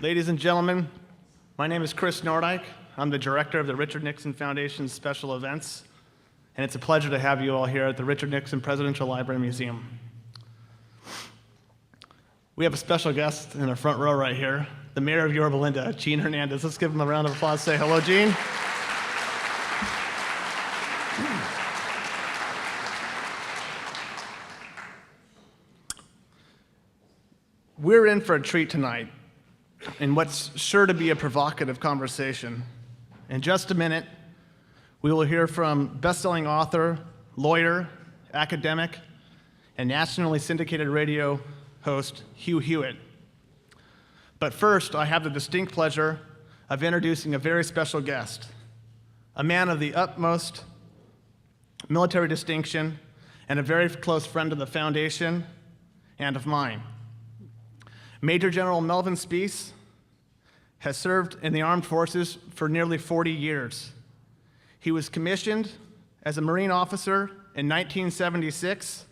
Ladies and gentlemen, my name is Chris Nordyke. I'm the director of the Richard Nixon Foundation's special events, and it's a pleasure to have you all here at the Richard Nixon Presidential Library Museum. We have a special guest in the front row right here, the mayor of Yorba Linda, Gene Hernandez. Let's give him a round of applause. Say hello, Gene. We're in for a treat tonight in what's sure to be a provocative conversation. In just a minute, we will hear from best-selling author, lawyer, academic, and nationally syndicated radio host Hugh Hewitt. But first, I have the distinct pleasure of introducing a very special guest, a man of the utmost military distinction and a very close friend of the Foundation and of mine. Major General Melvin Speece has served in the armed forces for nearly 40 years. He was commissioned as a Marine officer in 1976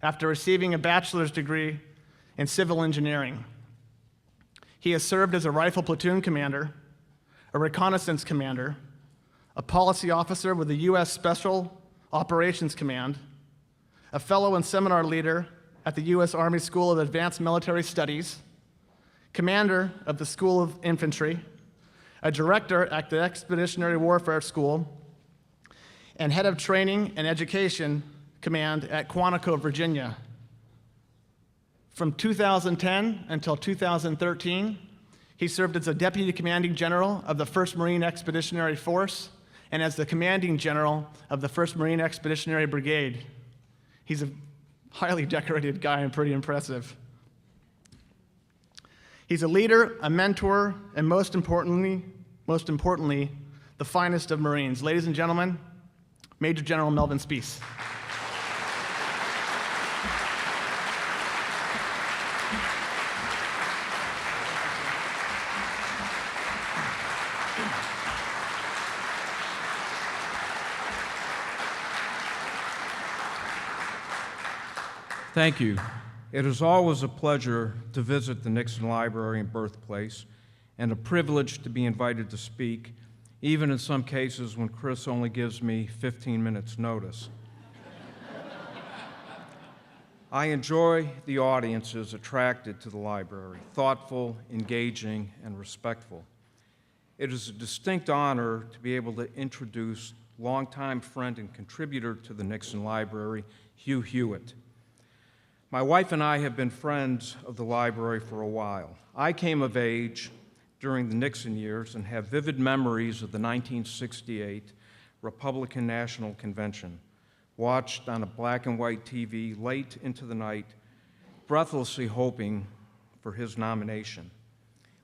after receiving a bachelor's degree in civil engineering. He has served as a rifle platoon commander, a reconnaissance commander, a policy officer with the U.S. Special Operations Command, a fellow and seminar leader at the U.S. Army School of Advanced Military Studies, commander of the School of Infantry, a director at the Expeditionary Warfare School, and head of training and education command at Quantico, Virginia. From 2010 until 2013, he served as a deputy commanding general of the 1st Marine Expeditionary Force and as the commanding general of the 1st Marine Expeditionary Brigade. He's a highly decorated guy and pretty impressive. He's a leader, a mentor, and most importantly, the finest of Marines. Ladies and gentlemen, Major General Melvin Speece. Thank you. It is always a pleasure to visit the Nixon Library and birthplace, and a privilege to be invited to speak, even in some cases when Chris only gives me 15 minutes notice. I enjoy the audiences attracted to the library, thoughtful, engaging, and respectful. It is a distinct honor to be able to introduce longtime friend and contributor to the Nixon Library, Hugh Hewitt. My wife and I have been friends of the library for a while. I came of age during the Nixon years and have vivid memories of the 1968 Republican National Convention, watched on a black and white TV late into the night, breathlessly hoping for his nomination.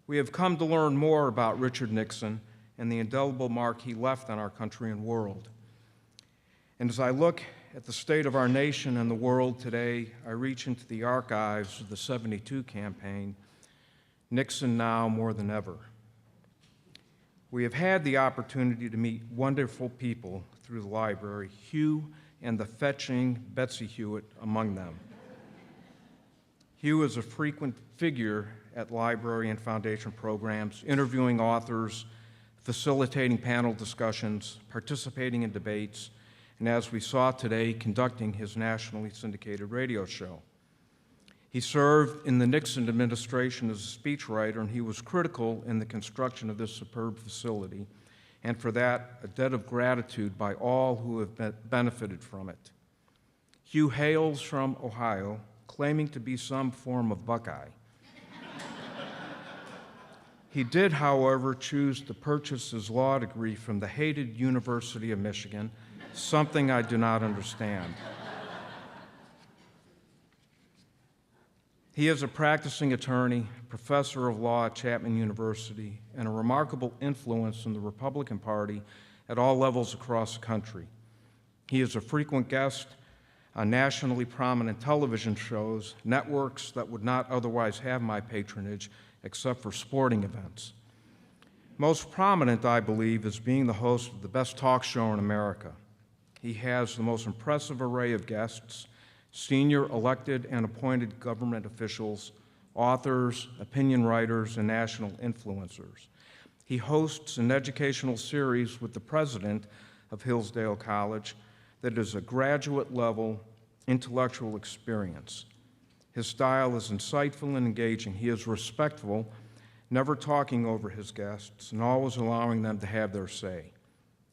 We have come to learn more about Richard Nixon and the indelible mark he left on our country and world. And as I look at the state of our nation and the world today, I reach into the archives of the '72 campaign, Nixon now more than ever. We have had the opportunity to meet wonderful people through the library, Hugh and the fetching Betsy Hewitt among them. Hugh is a frequent figure at library and foundation programs, interviewing authors, facilitating panel discussions, participating in debates, and as we saw today, conducting his nationally syndicated radio show. He served in the Nixon administration as a speechwriter, and he was critical in the construction of this superb facility, and for that, a debt of gratitude by all who have benefited from it. Hugh hails from Ohio, claiming to be some form of Buckeye. He did, however, choose to purchase his law degree from the hated University of Michigan, something I do not understand. He is a practicing attorney, professor of law at Chapman University, and a remarkable influence in the Republican Party at all levels across the country. He is a frequent guest on nationally prominent television shows, networks that would not otherwise have my patronage except for sporting events. Most prominent, I believe, is being the host of the best talk show in America. He has the most impressive array of guests, senior elected and appointed government officials, authors, opinion writers, and national influencers. He hosts an educational series with the president of Hillsdale College that is a graduate-level intellectual experience. His style is insightful and engaging. He is respectful, never talking over his guests, and always allowing them to have their say.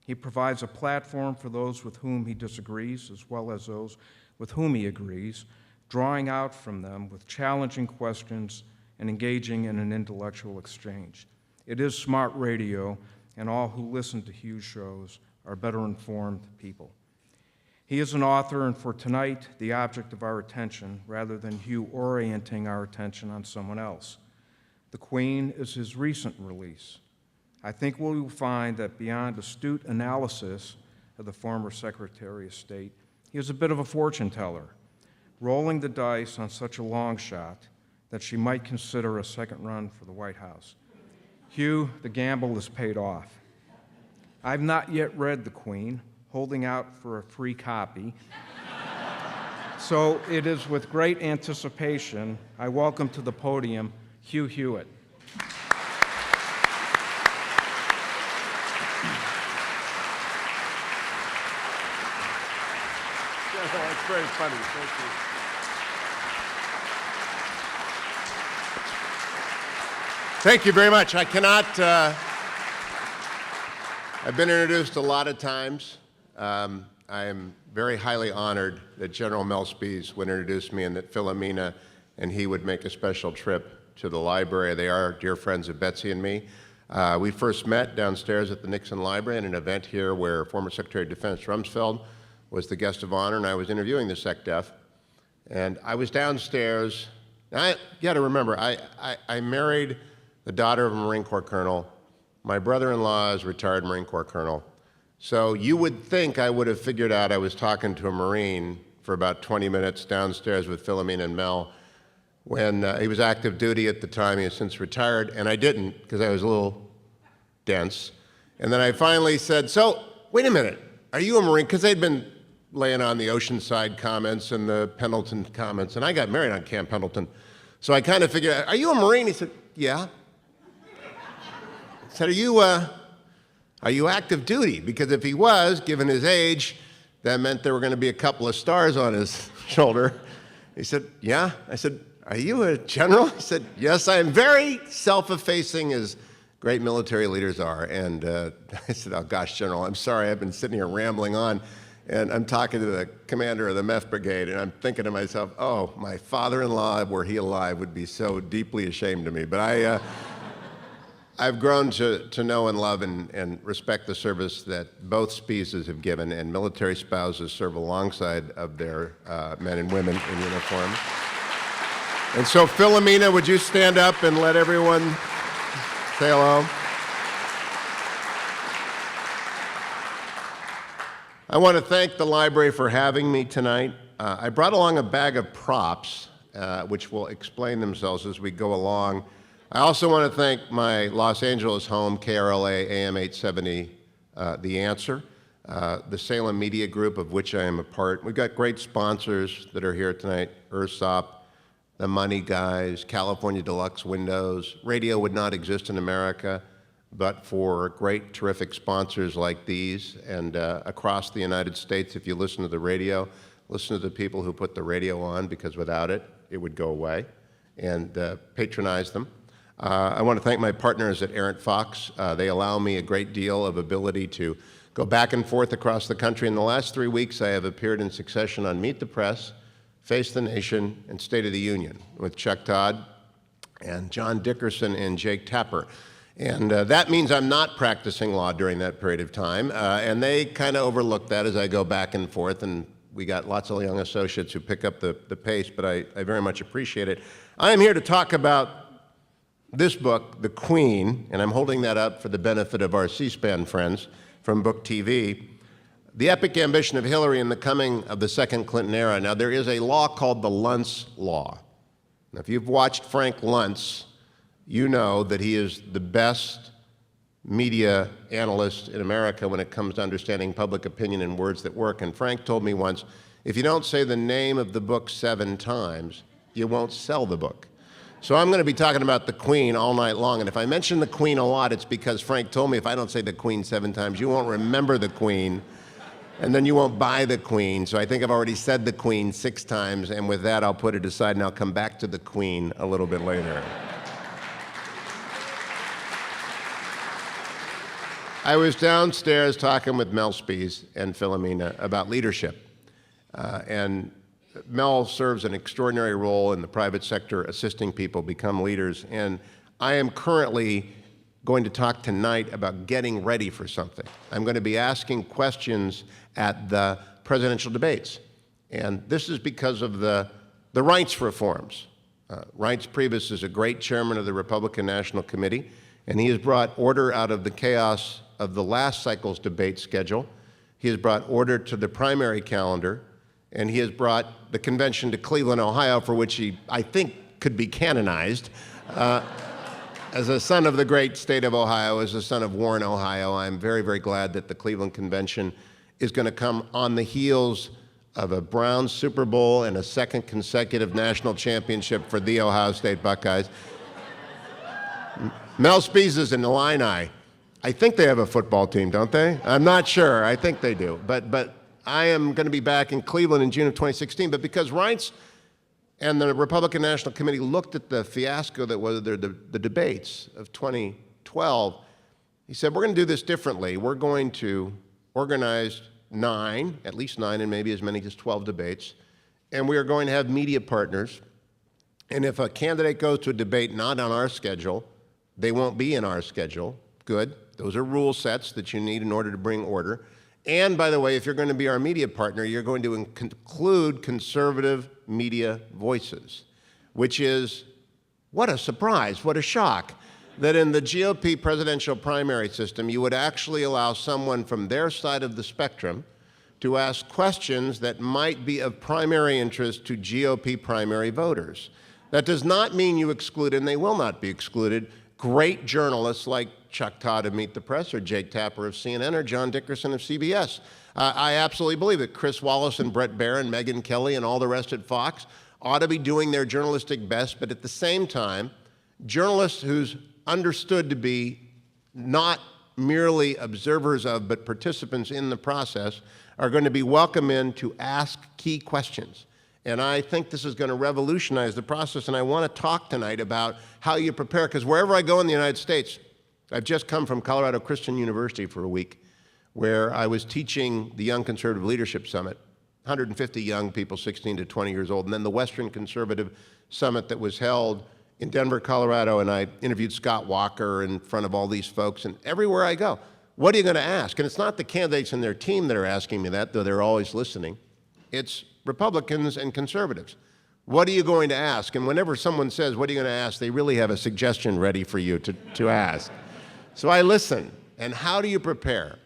He provides a platform for those with whom he disagrees, as well as those with whom he agrees, drawing out from them with challenging questions and engaging in an intellectual exchange. It is smart radio, and all who listen to Hugh's shows are better informed people. He is an author, and for tonight, the object of our attention, rather than Hugh orienting our attention on someone else. The Queen is his recent release. I think we will find that beyond astute analysis of the former Secretary of State, he is a bit of a fortune teller, rolling the dice on such a long shot that she might consider a second run for the White House. Hugh, the gamble is paid off. I've not yet read The Queen, holding out for a free copy. So it is with great anticipation I welcome to the podium Hugh Hewitt. That's very funny. Thank you. Thank you very much. I cannot, I've been introduced a lot of times. I am very highly honored that General Mel Spies would introduce me and that Philomena and he would make a special trip to the library. They are dear friends of Betsy and me. We first met downstairs at the Nixon Library at an event here where former Secretary of Defense Rumsfeld was the guest of honor, and I was interviewing the SecDef. And I was downstairs. You got to remember, I married the daughter of a Marine Corps colonel. My brother-in-law is a retired Marine Corps colonel. So you would think I would have figured out I was talking to a Marine for about 20 minutes downstairs with Philomena and Mel when he was active duty at the time. He has since retired, and I didn't because I was a little dense. And then I finally said, so, wait a minute, are you a Marine? Because they'd been laying on the Oceanside comments and the Pendleton comments, and I got married on Camp Pendleton. So I kind of figured out, are you a Marine? He said, yeah. I said, are you active duty? Because if he was, given his age, that meant there were going to be a couple of stars on his shoulder. He said, yeah. I said, are you a general? He said, yes, I am. Very self-effacing as great military leaders are. And I said, oh gosh, General, I'm sorry, I've been sitting here rambling on, and I'm talking to the commander of the MEF brigade, and I'm thinking to myself, oh, my father-in-law, were he alive, would be so deeply ashamed of me. But I've grown to know and love and respect the service that both Spieses have given, and military spouses serve alongside of their men and women in uniform. And so, Philomena, would you stand up and let everyone say hello? I want to thank the library for having me tonight. I brought along a bag of props, which will explain themselves as we go along. I also want to thank my Los Angeles home, KRLA AM 870, The Answer, the Salem Media Group, of which I am a part. We've got great sponsors that are here tonight, Ursop, The Money Guys, California Deluxe Windows. Radio would not exist in America but for great, terrific sponsors like these. And across the United States, if you listen to the radio, listen to the people who put the radio on, because without it, it would go away, and patronize them. I want to thank my partners at Errant Fox. They allow me a great deal of ability to go back and forth across the country. In the last 3 weeks, I have appeared in succession on Meet the Press, Face the Nation, and State of the Union with Chuck Todd and John Dickerson and Jake Tapper. And that means I'm not practicing law during that period of time. And they kind of overlook that as I go back and forth. And we got lots of young associates who pick up the pace, but I very much appreciate it. I am here to talk about this book, The Queen, and I'm holding that up for the benefit of our C-SPAN friends from Book TV. The Epic Ambition of Hillary and the Coming of the Second Clinton Era. Now, there is a law called the Luntz Law. Now, if you've watched Frank Luntz, you know that he is the best media analyst in America when it comes to understanding public opinion and words that work. And Frank told me once, if you don't say the name of the book 7 times, you won't sell the book. So I'm going to be talking about the Queen all night long. And if I mention the Queen a lot, it's because Frank told me if I don't say the Queen 7 times, you won't remember the Queen, and then you won't buy the Queen. So I think I've already said the Queen 6 times, and with that, I'll put it aside, and I'll come back to the Queen a little bit later. I was downstairs talking with Mel Spies and Philomena about leadership. And Mel serves an extraordinary role in the private sector, assisting people become leaders. And I am currently going to talk tonight about getting ready for something. I'm going to be asking questions at the presidential debates. And this is because of the rights reforms. Reince Priebus is a great chairman of the Republican National Committee, and he has brought order out of the chaos of the last cycle's debate schedule. He has brought order to the primary calendar, and he has brought the convention to Cleveland, Ohio, for which he, I think, could be canonized. As a son of the great state of Ohio, as a son of Warren, Ohio, I'm very, very glad that the Cleveland Convention is going to come on the heels of a Browns Super Bowl and a second consecutive national championship for the Ohio State Buckeyes. Mel Spies is in Illini. I think they have a football team, don't they? I'm not sure. I think they do. But I am going to be back in Cleveland in June of 2016. But because Reince and the Republican National Committee looked at the fiasco that was the debates of 2012, he said, we're going to do this differently. We're going to organize 9, at least 9, and maybe as many as 12 debates. And we are going to have media partners. And if a candidate goes to a debate not on our schedule, they won't be in our schedule. Good. Those are rule sets that you need in order to bring order. And by the way, if you're going to be our media partner, you're going to include conservative media voices, which is, what a surprise, what a shock, that in the GOP presidential primary system, you would actually allow someone from their side of the spectrum to ask questions that might be of primary interest to GOP primary voters. That does not mean you exclude, and they will not be excluded, great journalists like Chuck Todd of Meet the Press or Jake Tapper of CNN or John Dickerson of CBS. I absolutely believe that Chris Wallace and Brett Barron, Megyn Kelly, and all the rest at Fox ought to be doing their journalistic best, but at the same time, journalists who's understood to be not merely observers of, but participants in the process are going to be welcome in to ask key questions. And I think this is going to revolutionize the process, and I want to talk tonight about how you prepare, because wherever I go in the United States, I've just come from Colorado Christian University for a week, where I was teaching the Young Conservative Leadership Summit, 150 young people, 16 to 20 years old, and then the Western Conservative Summit that was held in Denver, Colorado, and I interviewed Scott Walker in front of all these folks, and everywhere I go, what are you going to ask? And it's not the candidates and their team that are asking me that, though they're always listening. It's Republicans and conservatives. What are you going to ask? And whenever someone says, what are you going to ask, they really have a suggestion ready for you to ask. So I listen. And how do you prepare?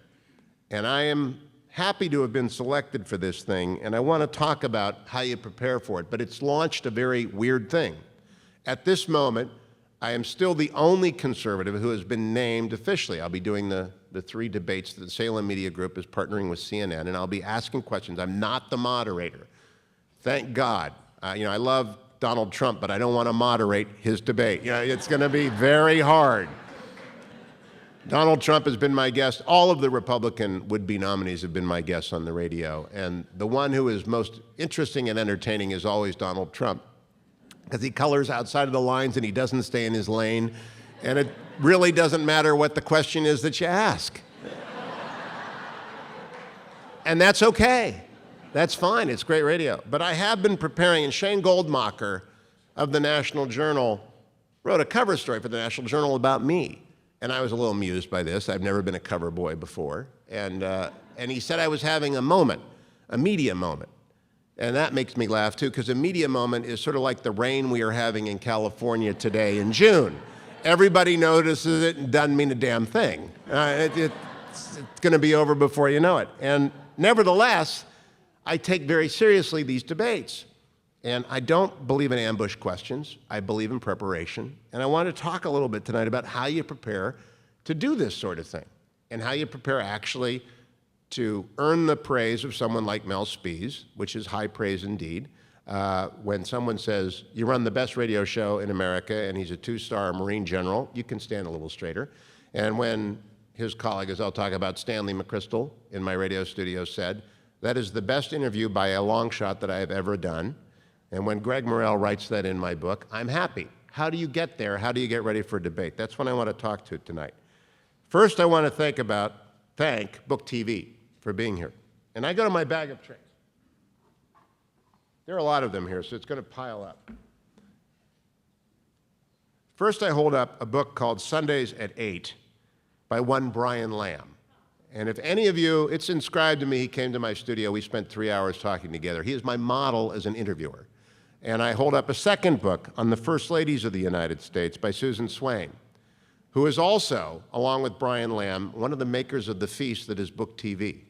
And I am happy to have been selected for this thing, and I want to talk about how you prepare for it. But it's launched a very weird thing. At this moment, I am still the only conservative who has been named officially. I'll be doing the 3 debates that the Salem Media Group is partnering with CNN, and I'll be asking questions. I'm not the moderator. Thank God. I love Donald Trump, but I don't want to moderate his debate. It's going to be very hard. Donald Trump has been my guest. All of the Republican would-be nominees have been my guests on the radio, and the one who is most interesting and entertaining is always Donald Trump, because he colors outside of the lines and he doesn't stay in his lane, and it really doesn't matter what the question is that you ask. And that's okay. That's fine. It's great radio. But I have been preparing, and Shane Goldmacher of the National Journal wrote a cover story for the National Journal about me. And I was a little amused by this. I've never been a cover boy before. And he said I was having a moment, a media moment. And that makes me laugh, too, because a media moment is sort of like the rain we are having in California today in June. Everybody notices it and doesn't mean a damn thing. It's going to be over before you know it. And nevertheless, I take very seriously these debates. And I don't believe in ambush questions. I believe in preparation. And I want to talk a little bit tonight about how you prepare to do this sort of thing, and how you prepare actually to earn the praise of someone like Mel Spies, which is high praise indeed, When someone says, you run the best radio show in America, and he's a 2-star Marine general, you can stand a little straighter. And when his colleague, as I'll talk about, Stanley McChrystal in my radio studio said, that is the best interview by a long shot that I have ever done. And when Greg Morrell writes that in my book, I'm happy. How do you get there? How do you get ready for debate? That's what I want to talk to tonight. First, I want to thank Book TV for being here. And I go to my bag of tricks. There are a lot of them here, so it's going to pile up. First, I hold up a book called Sundays at 8 by one Brian Lamb. And if any of you, it's inscribed to me, he came to my studio, we spent 3 hours talking together. He is my model as an interviewer. And I hold up a second book on the First Ladies of the United States by Susan Swain, who is also, along with Brian Lamb, one of the makers of the feast that is Book TV.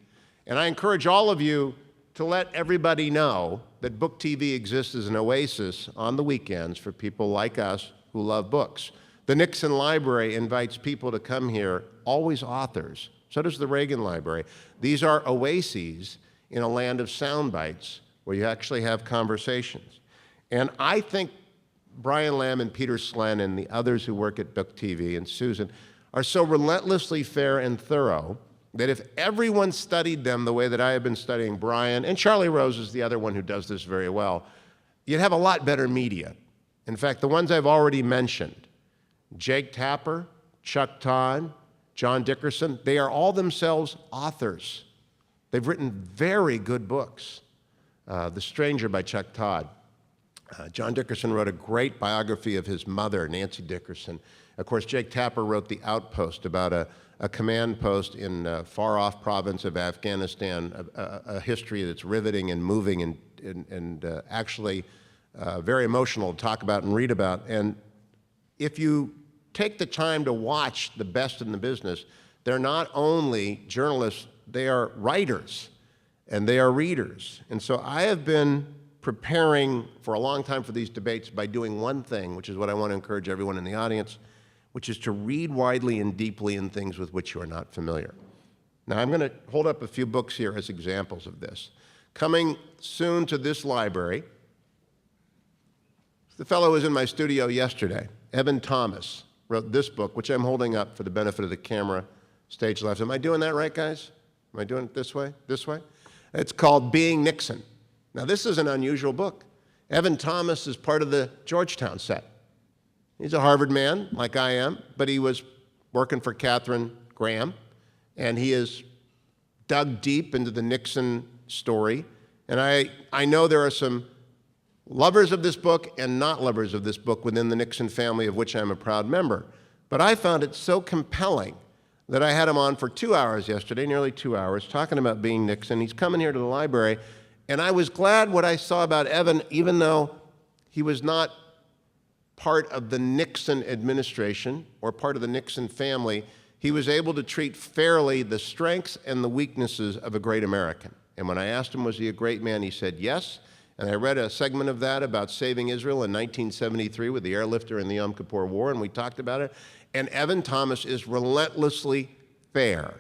And I encourage all of you to let everybody know that Book TV exists as an oasis on the weekends for people like us who love books. The Nixon Library invites people to come here, always authors. So does the Reagan Library. These are oases in a land of sound bites where you actually have conversations. And I think Brian Lamb and Peter Slen and the others who work at Book TV and Susan are so relentlessly fair and thorough that if everyone studied them the way that I have been studying Brian, and Charlie Rose is the other one who does this very well, you'd have a lot better media. In fact, the ones I've already mentioned, Jake Tapper, Chuck Todd, John Dickerson, they are all themselves authors. They've written very good books. The Stranger by Chuck Todd. John Dickerson wrote a great biography of his mother, Nancy Dickerson. Of course, Jake Tapper wrote The Outpost about a command post in a far-off province of Afghanistan, a history that's riveting and moving and actually very emotional to talk about and read about. And if you take the time to watch the best in the business, they're not only journalists, they are writers and they are readers. And so I have been preparing for a long time for these debates by doing one thing, which is what I want to encourage everyone in the audience, which is to read widely and deeply in things with which you are not familiar. Now, I'm going to hold up a few books here as examples of this. Coming soon to this library, the fellow who was in my studio yesterday, Evan Thomas, wrote this book, which I'm holding up for the benefit of the camera, stage left. Am I doing that right, guys? Am I doing it this way? This way? It's called Being Nixon. Now, this is an unusual book. Evan Thomas is part of the Georgetown set. He's a Harvard man, like I am, but he was working for Katharine Graham, and he has dug deep into the Nixon story. And I know there are some lovers of this book and not lovers of this book within the Nixon family, of which I'm a proud member. But I found it so compelling that I had him on for 2 hours yesterday, nearly 2 hours, talking about Being Nixon. He's coming here to the library, and I was glad what I saw about Evan, even though he was not part of the Nixon administration or part of the Nixon family, he was able to treat fairly the strengths and the weaknesses of a great American. And when I asked him, was he a great man, he said yes. And I read a segment of that about saving Israel in 1973 with the airlifter in the Yom Kippur War, and we talked about it. And Evan Thomas is relentlessly fair.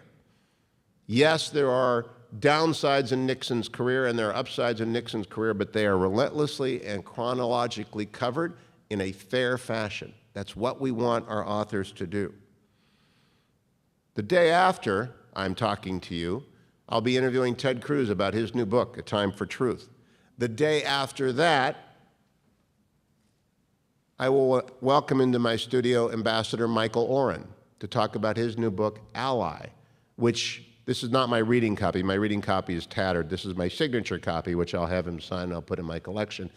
Yes, there are downsides in Nixon's career and there are upsides in Nixon's career, but they are relentlessly and chronologically covered in a fair fashion. That's what we want our authors to do. The day after I'm talking to you, I'll be interviewing Ted Cruz about his new book, A Time for Truth. The day after that, I will welcome into my studio Ambassador Michael Oren to talk about his new book, Ally, which this is not my reading copy. My reading copy is tattered. This is my signature copy, which I'll have him sign and I'll put in my collection.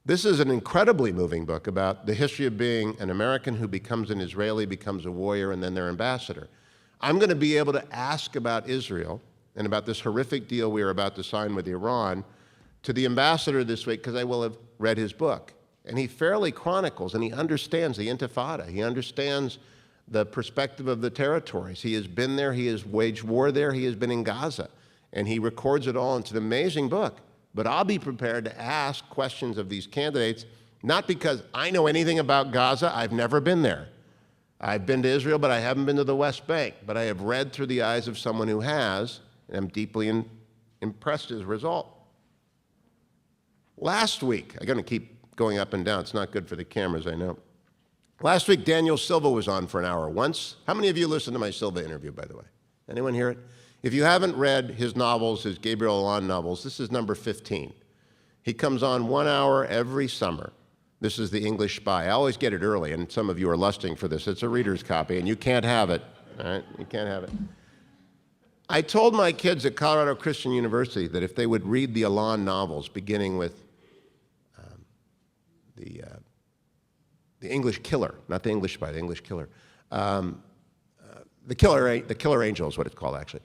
This is an incredibly moving book about the history of being an American who becomes an Israeli, becomes a warrior, and then their ambassador. I'm going to be able to ask about Israel and about this horrific deal we are about to sign with Iran to the ambassador this week because I will have read his book. And he fairly chronicles and he understands the Intifada. He understands the perspective of the territories. He has been there, he has waged war there, he has been in Gaza. And he records it all. It's an amazing book. But I'll be prepared to ask questions of these candidates, not because I know anything about Gaza. I've never been there. I've been to Israel, but I haven't been to the West Bank. But I have read through the eyes of someone who has, and I'm deeply impressed as a result. Last week, I'm going to keep going up and down. It's not good for the cameras, I know. Last week, Daniel Silva was on for an hour once. How many of you listened to my Silva interview, by the way? Anyone hear it? If you haven't read his novels, his Gabriel Allon novels, this is number 15. He comes on 1 hour every summer. This is The English Spy. I always get it early, and some of you are lusting for this. It's a reader's copy, and you can't have it. All right? You can't have it. I told my kids at Colorado Christian University that if they would read the Allon novels, beginning with the English Killer, not The English Spy, The English Killer. The Killer Angel is what it's called, actually.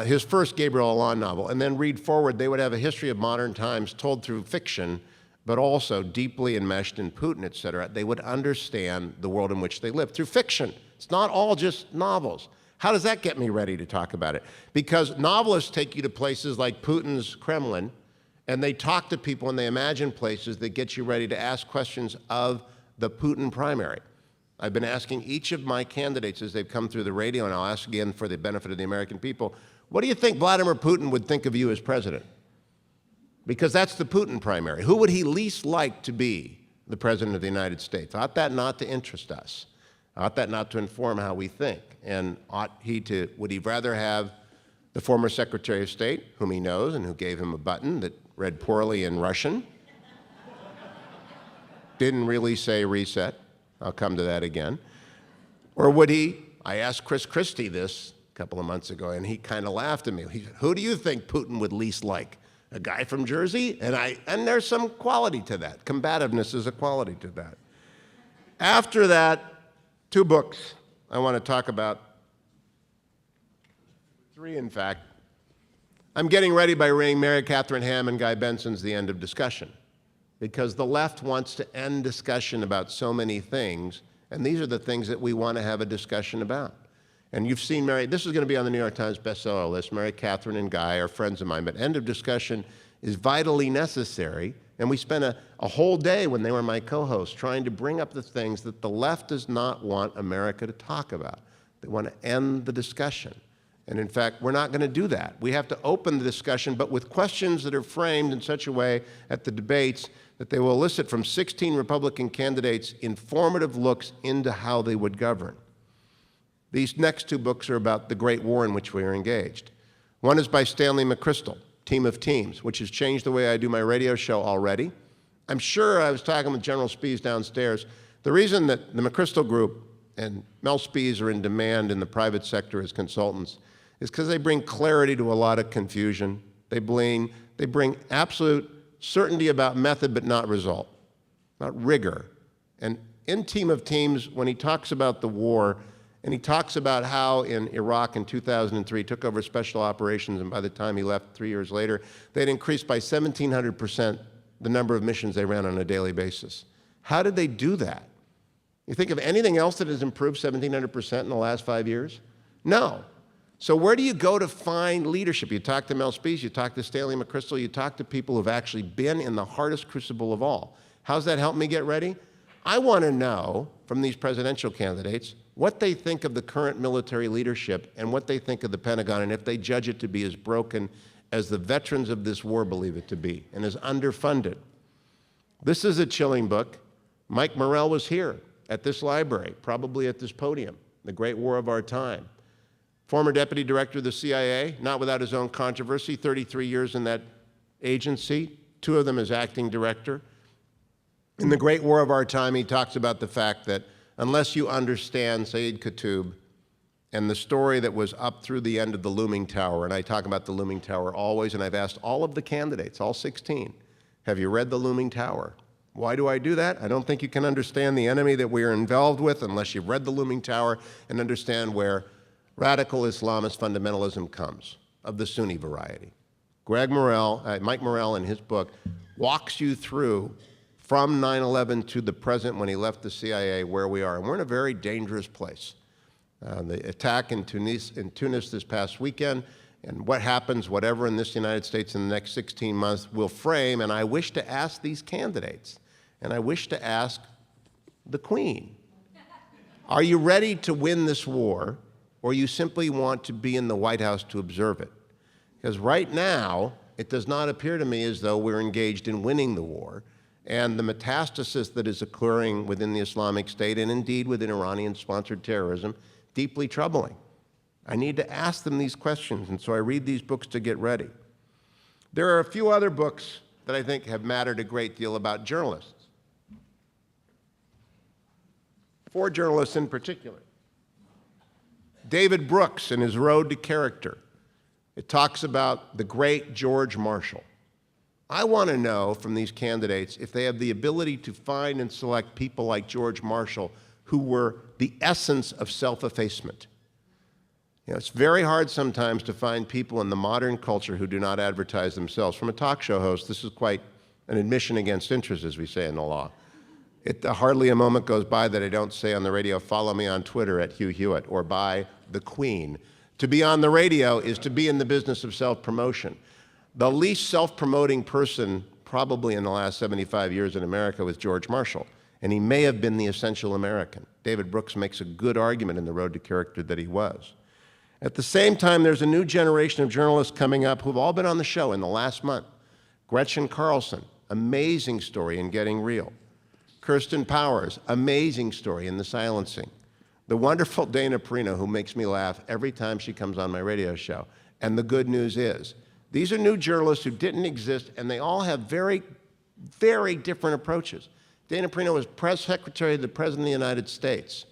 His first Gabriel Allon novel, and then read forward, they would have a history of modern times told through fiction, but also deeply enmeshed in Putin, et cetera. They would understand the world in which they live through fiction. It's not all just novels. How does that get me ready to talk about it? Because novelists take you to places like Putin's Kremlin, and they talk to people and they imagine places that get you ready to ask questions of the Putin primary. I've been asking each of my candidates as they've come through the radio, and I'll ask again for the benefit of the American people, what do you think Vladimir Putin would think of you as president? Because that's the Putin primary. Who would he least like to be the president of the United States? Ought that not to interest us? Ought that not to inform how we think? And would he rather have the former Secretary of State, whom he knows and who gave him a button that read poorly in Russian, didn't really say reset? I'll come to that again. Or would he, I asked Chris Christie this a couple of months ago, and he kind of laughed at me. He said, who do you think Putin would least like? A guy from Jersey? And there's some quality to that. Combativeness is a quality to that. After that, 2 books I want to talk about. 3, in fact. I'm getting ready by reading Mary Catherine Ham and Guy Benson's The End of Discussion, because the left wants to end discussion about so many things, and these are the things that we want to have a discussion about. And you've seen Mary, this is going to be on the New York Times bestseller list. Mary Catherine and Guy are friends of mine, but End of Discussion is vitally necessary, and we spent a whole day when they were my co-hosts trying to bring up the things that the left does not want America to talk about. They want to end the discussion. And in fact, we're not going to do that. We have to open the discussion, but with questions that are framed in such a way at the debates that they will elicit from 16 Republican candidates informative looks into how they would govern. These next 2 books are about the Great War in which we are engaged. One is by Stanley McChrystal, Team of Teams, which has changed the way I do my radio show already. I'm sure I was talking with General Spies downstairs. The reason that the McChrystal Group and Mel Spies are in demand in the private sector as consultants is because they bring clarity to a lot of confusion. They bring absolute certainty about method but not result, not rigor. And in Team of Teams, when he talks about the war, and he talks about how in Iraq in 2003 took over special operations, and by the time he left 3 years later, they'd increased by 1,700% the number of missions they ran on a daily basis. How did they do that? You think of anything else that has improved 1,700% in the last 5 years? No. So where do you go to find leadership? You talk to Mel Spies, you talk to Stanley McChrystal, you talk to people who've actually been in the hardest crucible of all. How's that help me get ready? I want to know from these presidential candidates what they think of the current military leadership and what they think of the Pentagon, and if they judge it to be as broken as the veterans of this war believe it to be, and as underfunded. This is a chilling book. Mike Morrell was here at this library, probably at this podium, The Great War of Our Time. Former deputy director of the CIA, not without his own controversy, 33 years in that agency, 2 of them as acting director. In The Great War of Our Time, he talks about the fact that unless you understand Sayyid Qutb and the story that was up through the end of the looming tower, and I talk about the looming tower always, and I've asked all of the candidates, all 16, have you read the looming tower? Why do I do that? I don't think you can understand the enemy that we are involved with unless you've read the looming tower and understand where radical Islamist fundamentalism comes, of the Sunni variety. Mike Morrell in his book walks you through from 9/11 to the present when he left the CIA, where we are. And we're in a very dangerous place. The attack in Tunis this past weekend, and what happens, whatever in this United States in the next 16 months, will frame, and I wish to ask these candidates, and I wish to ask the Queen, are you ready to win this war, or you simply want to be in the White House to observe it? Because right now, It does not appear to me as though we're engaged in winning the war, and the metastasis that is occurring within the Islamic State and indeed within Iranian-sponsored terrorism, deeply troubling. I need to ask them these questions, and so I read these books to get ready. There are a few other books that I think have mattered a great deal about journalists. 4 journalists in particular. David Brooks in his Road to Character. It talks about the great George Marshall. I want to know from these candidates if they have the ability to find and select people like George Marshall who were the essence of self-effacement. You know, it's very hard sometimes to find people in the modern culture who do not advertise themselves. From a talk show host, this is quite an admission against interest, as we say in the law. Hardly a moment goes by that I don't say on the radio, follow me on Twitter at Hugh Hewitt, or by the Queen. To be on the radio is to be in the business of self-promotion. The least self-promoting person probably in the last 75 years in America was George Marshall, and he may have been the essential American. David Brooks makes a good argument in The Road to Character that he was. At the same time, there's a new generation of journalists coming up who've all been on the show in the last month. Gretchen Carlson, amazing story in Getting Real. Kirsten Powers, amazing story in The Silencing. The wonderful Dana Perino, who makes me laugh every time she comes on my radio show. And the good news is, these are new journalists who didn't exist, and they all have very, very different approaches. Dana Perino was press secretary of the President of the United States.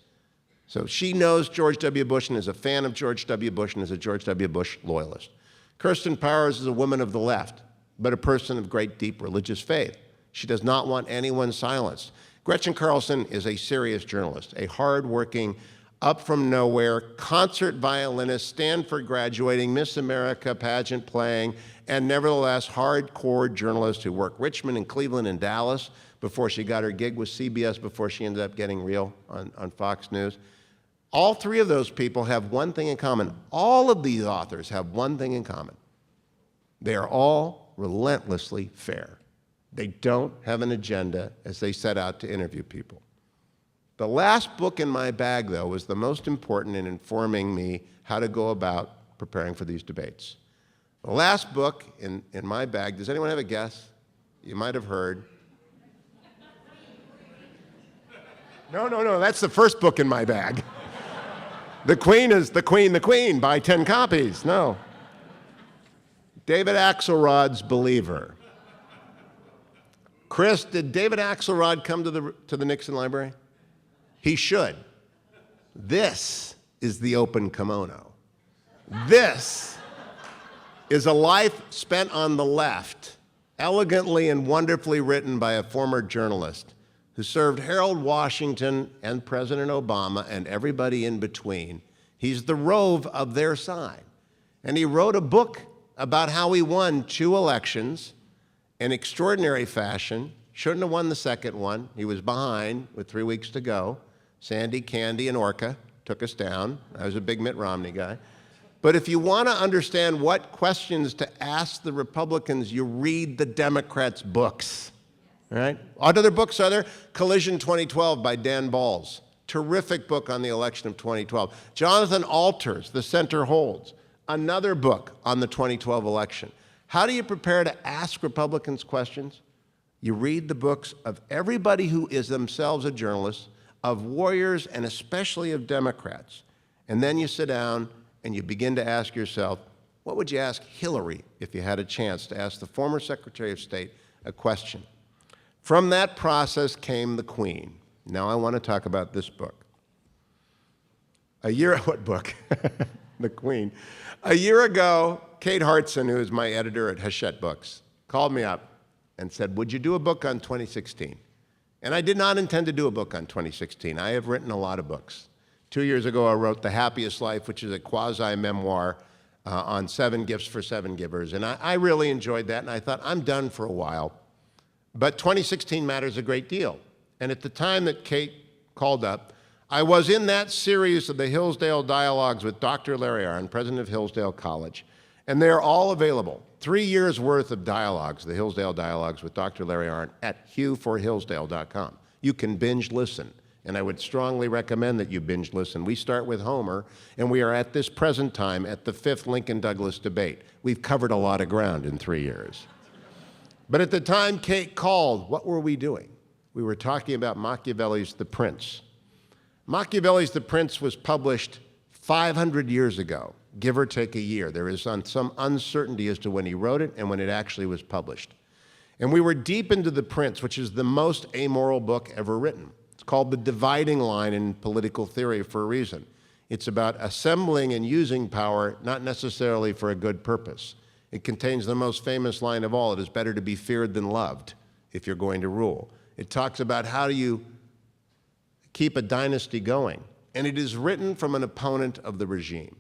So she knows George W. Bush and is a fan of George W. Bush and is a George W. Bush loyalist. Kirsten Powers is a woman of the left, but a person of great, deep religious faith. She does not want anyone silenced. Gretchen Carlson is a serious journalist, a hard-working, up-from-nowhere, concert violinist, Stanford graduating, Miss America pageant playing, and nevertheless hardcore journalist who worked Richmond and Cleveland and Dallas before she got her gig with CBS, before she ended up getting Real on Fox News. All 3 of those people have one thing in common. All of these authors have one thing in common. They are all relentlessly fair. They don't have an agenda as they set out to interview people. The last book in my bag, though, was the most important in informing me how to go about preparing for these debates. The last book in my bag, does anyone have a guess? You might have heard. No, that's the first book in my bag. The Queen is The Queen, buy 10 copies. No. David Axelrod's Believer. Chris, did David Axelrod come to the Nixon Library? He should. This is the open kimono. This is a life spent on the left, elegantly and wonderfully written by a former journalist who served Harold Washington and President Obama and everybody in between. He's the Rove of their side. And he wrote a book about how he won 2 elections in extraordinary fashion. Shouldn't have won the second one. He was behind with 3 weeks to go. Sandy, Candy, and Orca took us down. I was a big Mitt Romney guy. But if you want to understand what questions to ask the Republicans, you read the Democrats' books. Right? What other books are there? Collision 2012 by Dan Balls. Terrific book on the election of 2012. Jonathan Alter's The Center Holds. Another book on the 2012 election. How do you prepare to ask Republicans questions? You read the books of everybody who is themselves a journalist, of warriors and especially of Democrats. And then you sit down and you begin to ask yourself, what would you ask Hillary if you had a chance to ask the former Secretary of State a question? From that process came The Queen. Now I want to talk about this book. What book? The Queen. A year ago, Kate Hartson, who is my editor at Hachette Books, called me up and said, would you do a book on 2016? And I did not intend to do a book on 2016. I have written a lot of books. 2 years ago, I wrote The Happiest Life, which is a quasi-memoir on 7 gifts for 7 givers. And I really enjoyed that, and I thought, I'm done for a while. But 2016 matters a great deal. And at the time that Kate called up, I was in that series of the Hillsdale Dialogues with Dr. Larry Arnn, president of Hillsdale College. And they're all available. 3 years worth of dialogues, the Hillsdale Dialogues with Dr. Larry Arnn, at hughforhillsdale.com. You can binge listen and I would strongly recommend that you binge listen. We start with Homer, and we are at this present time at the 5th Lincoln-Douglas debate. We've covered a lot of ground in 3 years. But at the time Kate called, what were we doing? We were talking about Machiavelli's The Prince. Machiavelli's The Prince was published 500 years ago, give or take a year. There is some uncertainty as to when he wrote it and when it actually was published. And we were deep into The Prince, which is the most amoral book ever written. It's called the dividing line in political theory for a reason. It's about assembling and using power, not necessarily for a good purpose. It contains the most famous line of all: it is better to be feared than loved if you're going to rule. It talks about how do you keep a dynasty going. And it is written from an opponent of the regime.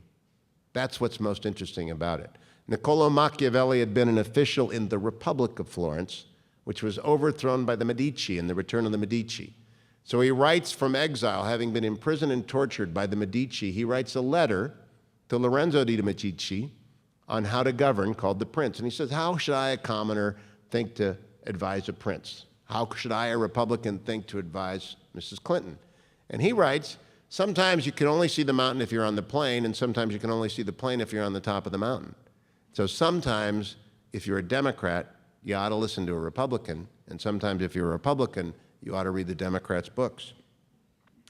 That's what's most interesting about it. Niccolò Machiavelli had been an official in the Republic of Florence, which was overthrown by the Medici in the Return of the Medici. So he writes from exile, having been imprisoned and tortured by the Medici. He writes a letter to Lorenzo di Medici on how to govern, called The Prince. And he says, how should I, a commoner, think to advise a prince? How should I, a Republican, think to advise Mrs. Clinton? And he writes, sometimes you can only see the mountain if you're on the plain, and sometimes you can only see the plain if you're on the top of the mountain. So sometimes, if you're a Democrat, you ought to listen to a Republican, and sometimes if you're a Republican, you ought to read the Democrats' books.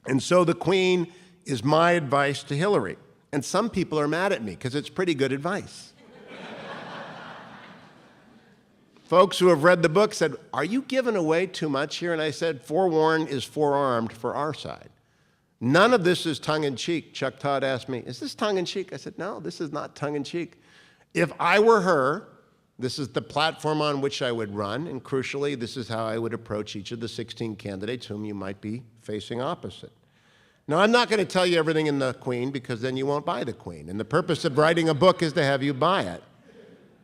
And so the Queen is my advice to Hillary. And some people are mad at me because it's pretty good advice. Folks who have read the book said, are you giving away too much here? And I said, forewarned is forearmed for our side. None of this is tongue-in-cheek. Chuck Todd asked me, is this tongue-in-cheek? I said, no, this is not tongue-in-cheek. If I were her, this is the platform on which I would run, and crucially, this is how I would approach each of the 16 candidates whom you might be facing opposite. Now, I'm not going to tell you everything in the Queen, because then you won't buy the Queen. And the purpose of writing a book is to have you buy it.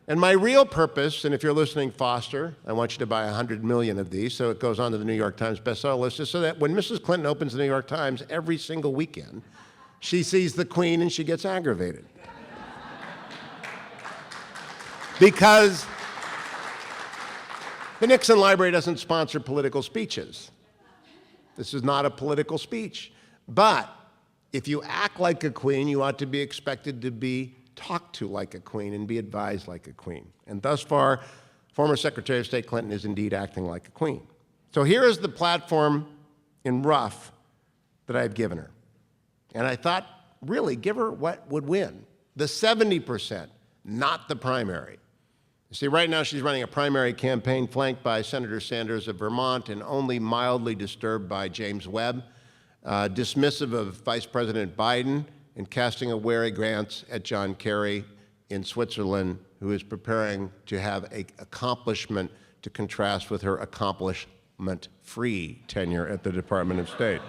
And my real purpose, and if you're listening, Foster, I want you to buy 100 million of these so it goes on to the New York Times bestseller list, is so that when Mrs. Clinton opens the New York Times every single weekend, she sees the Queen and she gets aggravated. Because the Nixon Library doesn't sponsor political speeches. This is not a political speech. But if you act like a queen, you ought to be expected to be talked to like a queen and be advised like a queen. And thus far, former Secretary of State Clinton is indeed acting like a queen. So here is the platform in rough that I've given her. And I thought, really, give her what would win. The 70%, not the primary. You see, right now she's running a primary campaign flanked by Senator Sanders of Vermont and only mildly disturbed by James Webb, dismissive of Vice President Biden and casting a wary glance at John Kerry in Switzerland, who is preparing to have an accomplishment to contrast with her accomplishment-free tenure at the Department of State.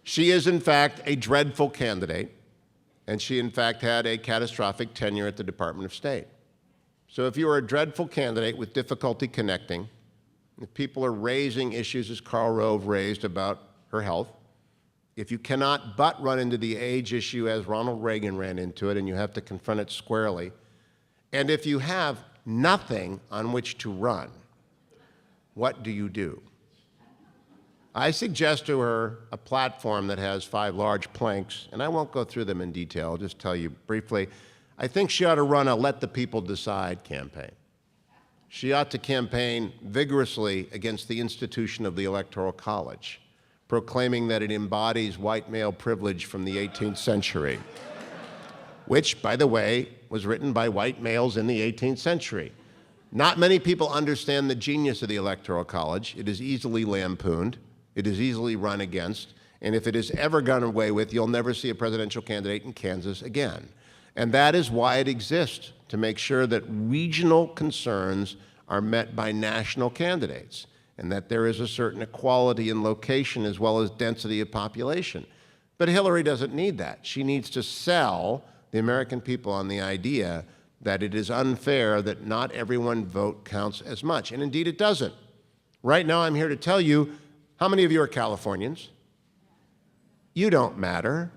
She is, in fact, a dreadful candidate, and she, in fact, had a catastrophic tenure at the Department of State. So if you are a dreadful candidate with difficulty connecting, if people are raising issues as Karl Rove raised about her health, if you cannot but run into the age issue as Ronald Reagan ran into it and you have to confront it squarely, and if you have nothing on which to run, what do you do? I suggest to her a platform that has 5 large planks, and I won't go through them in detail, I'll just tell you briefly. I think she ought to run a let the people decide campaign. She ought to campaign vigorously against the institution of the Electoral College, proclaiming that it embodies white male privilege from the 18th century, which, by the way, was written by white males in the 18th century. Not many people understand the genius of the Electoral College. It is easily lampooned. It is easily run against. And if it is ever gone away with, you'll never see a presidential candidate in Kansas again. And that is why it exists, to make sure that regional concerns are met by national candidates, and that there is a certain equality in location as well as density of population. But Hillary doesn't need that. She needs to sell the American people on the idea that it is unfair that not everyone vote counts as much. And indeed it doesn't. Right now I'm here to tell you, how many of you are Californians? You don't matter.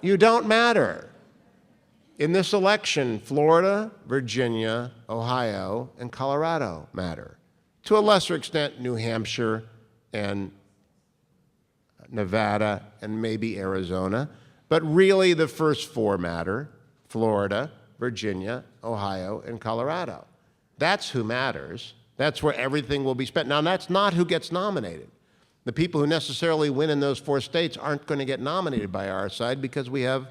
You don't matter. In this election, Florida, Virginia, Ohio, and Colorado matter. to a lesser extent, New Hampshire and Nevada and maybe Arizona. But really the first four matter: Florida, Virginia, Ohio, and Colorado. That's who matters. That's where everything will be spent. Now, that's not who gets nominated. The people who necessarily win in those four states aren't going to get nominated by our side because we have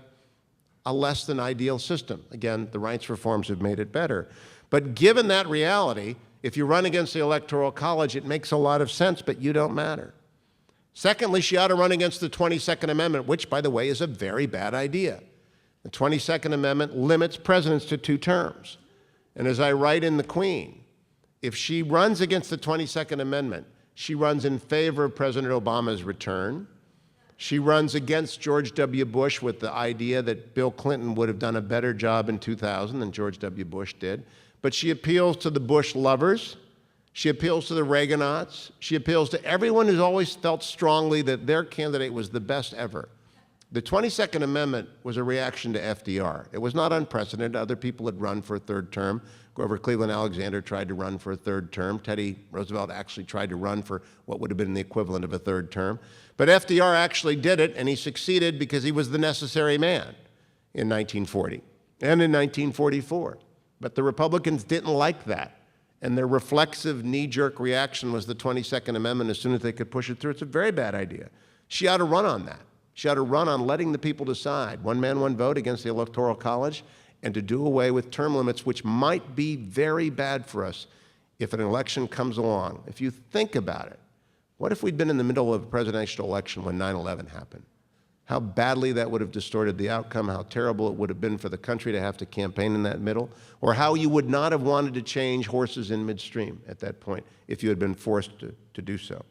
a less than ideal system. Again, the rights reforms have made it better. But given that reality, if you run against the Electoral College, it makes a lot of sense, but you don't matter. Secondly, she ought to run against the 22nd Amendment, which, by the way, is a very bad idea. The 22nd Amendment limits presidents to 2 terms. And as I write in The Queen, if she runs against the 22nd Amendment, she runs in favor of President Obama's return. She runs against George W. Bush with the idea that Bill Clinton would have done a better job in 2000 than George W. Bush did. But she appeals to the Bush lovers. She appeals to the Reaganauts. She appeals to everyone who's always felt strongly that their candidate was the best ever. The 22nd Amendment was a reaction to FDR. It was not unprecedented. Other people had run for a 3rd term. Grover Cleveland Alexander tried to run for a 3rd term. Teddy Roosevelt actually tried to run for what would have been the equivalent of a 3rd term. But FDR actually did it, and he succeeded because he was the necessary man in 1940 and in 1944. But the Republicans didn't like that, and their reflexive knee-jerk reaction was the 22nd Amendment as soon as they could push it through. It's a very bad idea. She ought to run on that. She ought to run on letting the people decide, one man, one vote against the Electoral College, and to do away with term limits, which might be very bad for us if an election comes along. If you think about it, what if we'd been in the middle of a presidential election when 9/11 happened? How badly that would have distorted the outcome, how terrible it would have been for the country to have to campaign in that middle, or how you would not have wanted to change horses in midstream at that point if you had been forced to do so.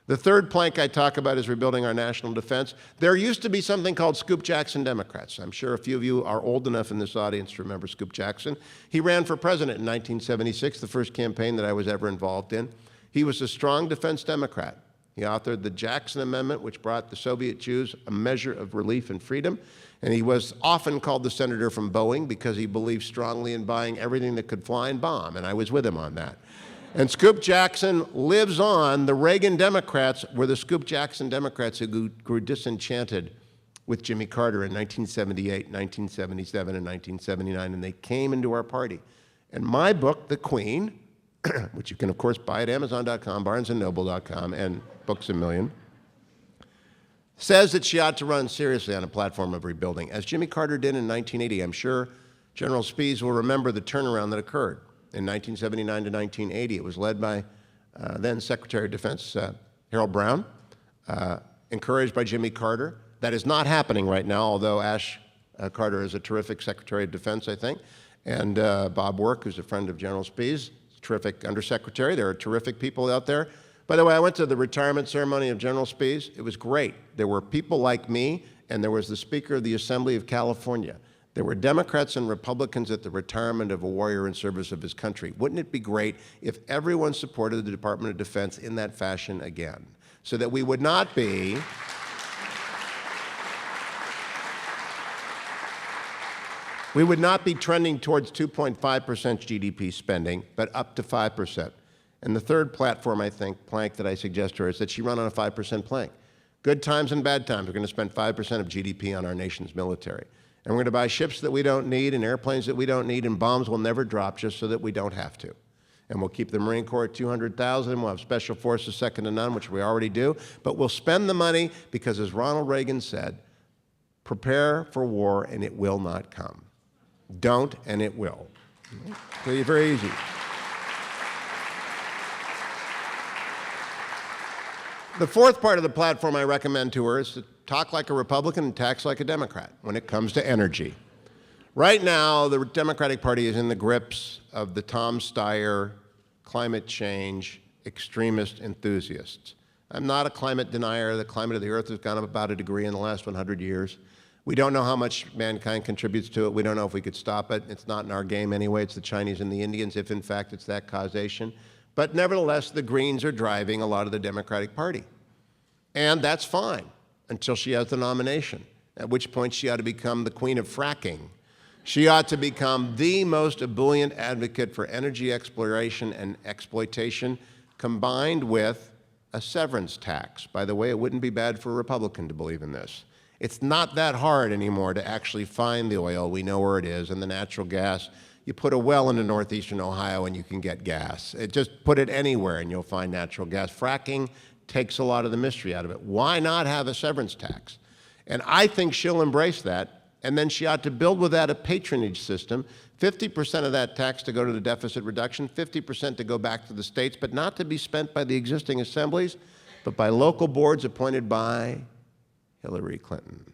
The third plank I talk about is rebuilding our national defense. There used to be something called Scoop Jackson Democrats. I'm sure a few of you are old enough in this audience to remember Scoop Jackson. He ran for president in 1976, the first campaign that I was ever involved in. He was a strong defense Democrat. He authored the Jackson Amendment, which brought the Soviet Jews a measure of relief and freedom. And he was often called the senator from Boeing because he believed strongly in buying everything that could fly and bomb, and I was with him on that. And Scoop Jackson lives on. The Reagan Democrats were the Scoop Jackson Democrats who grew disenchanted with Jimmy Carter in 1978, 1977, and 1979, and they came into our party. And my book, The Queen, which you can, of course, buy at Amazon.com, BarnesandNoble.com, and Books A Million, says that she ought to run seriously on a platform of rebuilding, as Jimmy Carter did in 1980. I'm sure General Spies will remember the turnaround that occurred. In 1979 to 1980, it was led by then Secretary of Defense Harold Brown, encouraged by Jimmy Carter. That is not happening right now, although Ash Carter is a terrific Secretary of Defense, I think, and Bob Work, who's a friend of General Spies, terrific undersecretary. There are terrific people out there. By the way, I went to the retirement ceremony of General Spies. It was great. There were people like me, and there was the Speaker of the Assembly of California. There were Democrats and Republicans at the retirement of a warrior in service of his country. Wouldn't it be great if everyone supported the Department of Defense in that fashion again, so that we would not be trending towards 2.5% GDP spending, but up to 5%. And the third platform, I think, plank that I suggest to her is that she run on a 5% plank. Good times and bad times, we're going to spend 5% of GDP on our nation's military. And we're going to buy ships that we don't need and airplanes that we don't need, and bombs will never drop just so that we don't have to. And we'll keep the Marine Corps at 200,000. We'll have special forces second to none, which we already do. But we'll spend the money because, as Ronald Reagan said, prepare for war and it will not come. Don't and it will. So very easy. The fourth part of the platform I recommend to her is to talk like a Republican and tax like a Democrat when it comes to energy. Right now, the Democratic Party is in the grips of the Tom Steyer climate change extremist enthusiasts. I'm not a climate denier. The climate of the Earth has gone up about 1 degree in the last 100 years. We don't know how much mankind contributes to it. We don't know if we could stop it. It's not in our game anyway. It's the Chinese and the Indians, if in fact it's that causation. But nevertheless, the Greens are driving a lot of the Democratic Party. And that's fine until she has the nomination, at which point she ought to become the queen of fracking. She ought to become the most ebullient advocate for energy exploration and exploitation, combined with a severance tax. By the way, it wouldn't be bad for a Republican to believe in this. It's not that hard anymore to actually find the oil. We know where it is, and the natural gas. You put a well into northeastern Ohio and you can get gas. Just put it anywhere and you'll find natural gas. Fracking takes a lot of the mystery out of it. Why not have a severance tax? And I think she'll embrace that. And then she ought to build with that a patronage system, 50% of that tax to go to the deficit reduction, 50% to go back to the states, but not to be spent by the existing assemblies, but by local boards appointed by Hillary Clinton.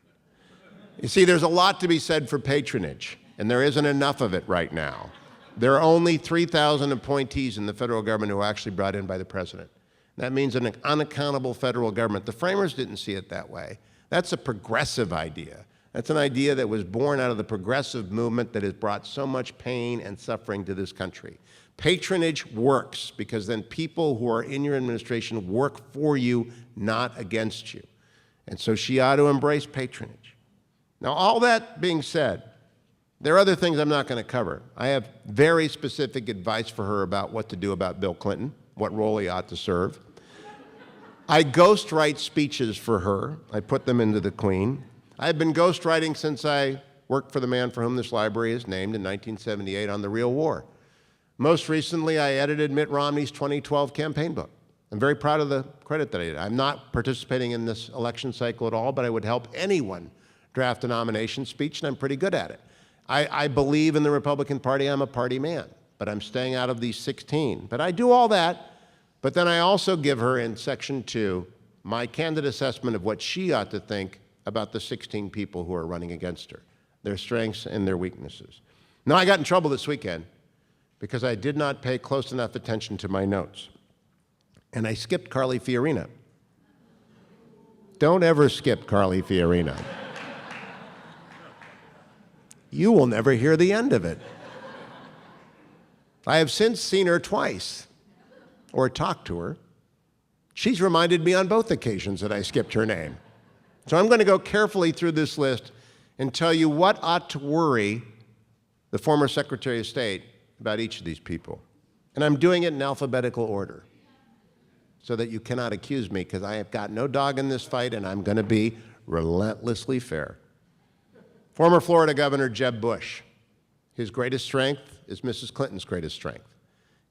You see, there's a lot to be said for patronage, and there isn't enough of it right now. There are only 3,000 appointees in the federal government who are actually brought in by the president. That means an unaccountable federal government. The framers didn't see it that way. That's a progressive idea. That's an idea that was born out of the progressive movement that has brought so much pain and suffering to this country. Patronage works because then people who are in your administration work for you, not against you. And so she ought to embrace patronage. Now, all that being said, there are other things I'm not going to cover. I have very specific advice for her about what to do about Bill Clinton, what role he ought to serve. I ghostwrite speeches for her. I put them into the Queen. I've been ghostwriting since I worked for the man for whom this library is named in 1978 on the real war. Most recently, I edited Mitt Romney's 2012 campaign book. I'm very proud of the credit that I did. I'm not participating in this election cycle at all, but I would help anyone draft a nomination speech, and I'm pretty good at it. I believe in the Republican Party. I'm a party man, but I'm staying out of these 16. But I do all that, but then I also give her in Section 2 my candid assessment of what she ought to think about the 16 people who are running against her, their strengths and their weaknesses. Now, I got in trouble this weekend because I did not pay close enough attention to my notes, and I skipped Carly Fiorina. Don't ever skip Carly Fiorina. You will never hear the end of it. I have since seen her twice, or talked to her. She's reminded me on both occasions that I skipped her name. So I'm going to go carefully through this list and tell you what ought to worry the former Secretary of State about each of these people. And I'm doing it in alphabetical order so that you cannot accuse me, because I have got no dog in this fight and I'm going to be relentlessly fair. Former Florida Governor Jeb Bush. His greatest strength is Mrs. Clinton's greatest strength.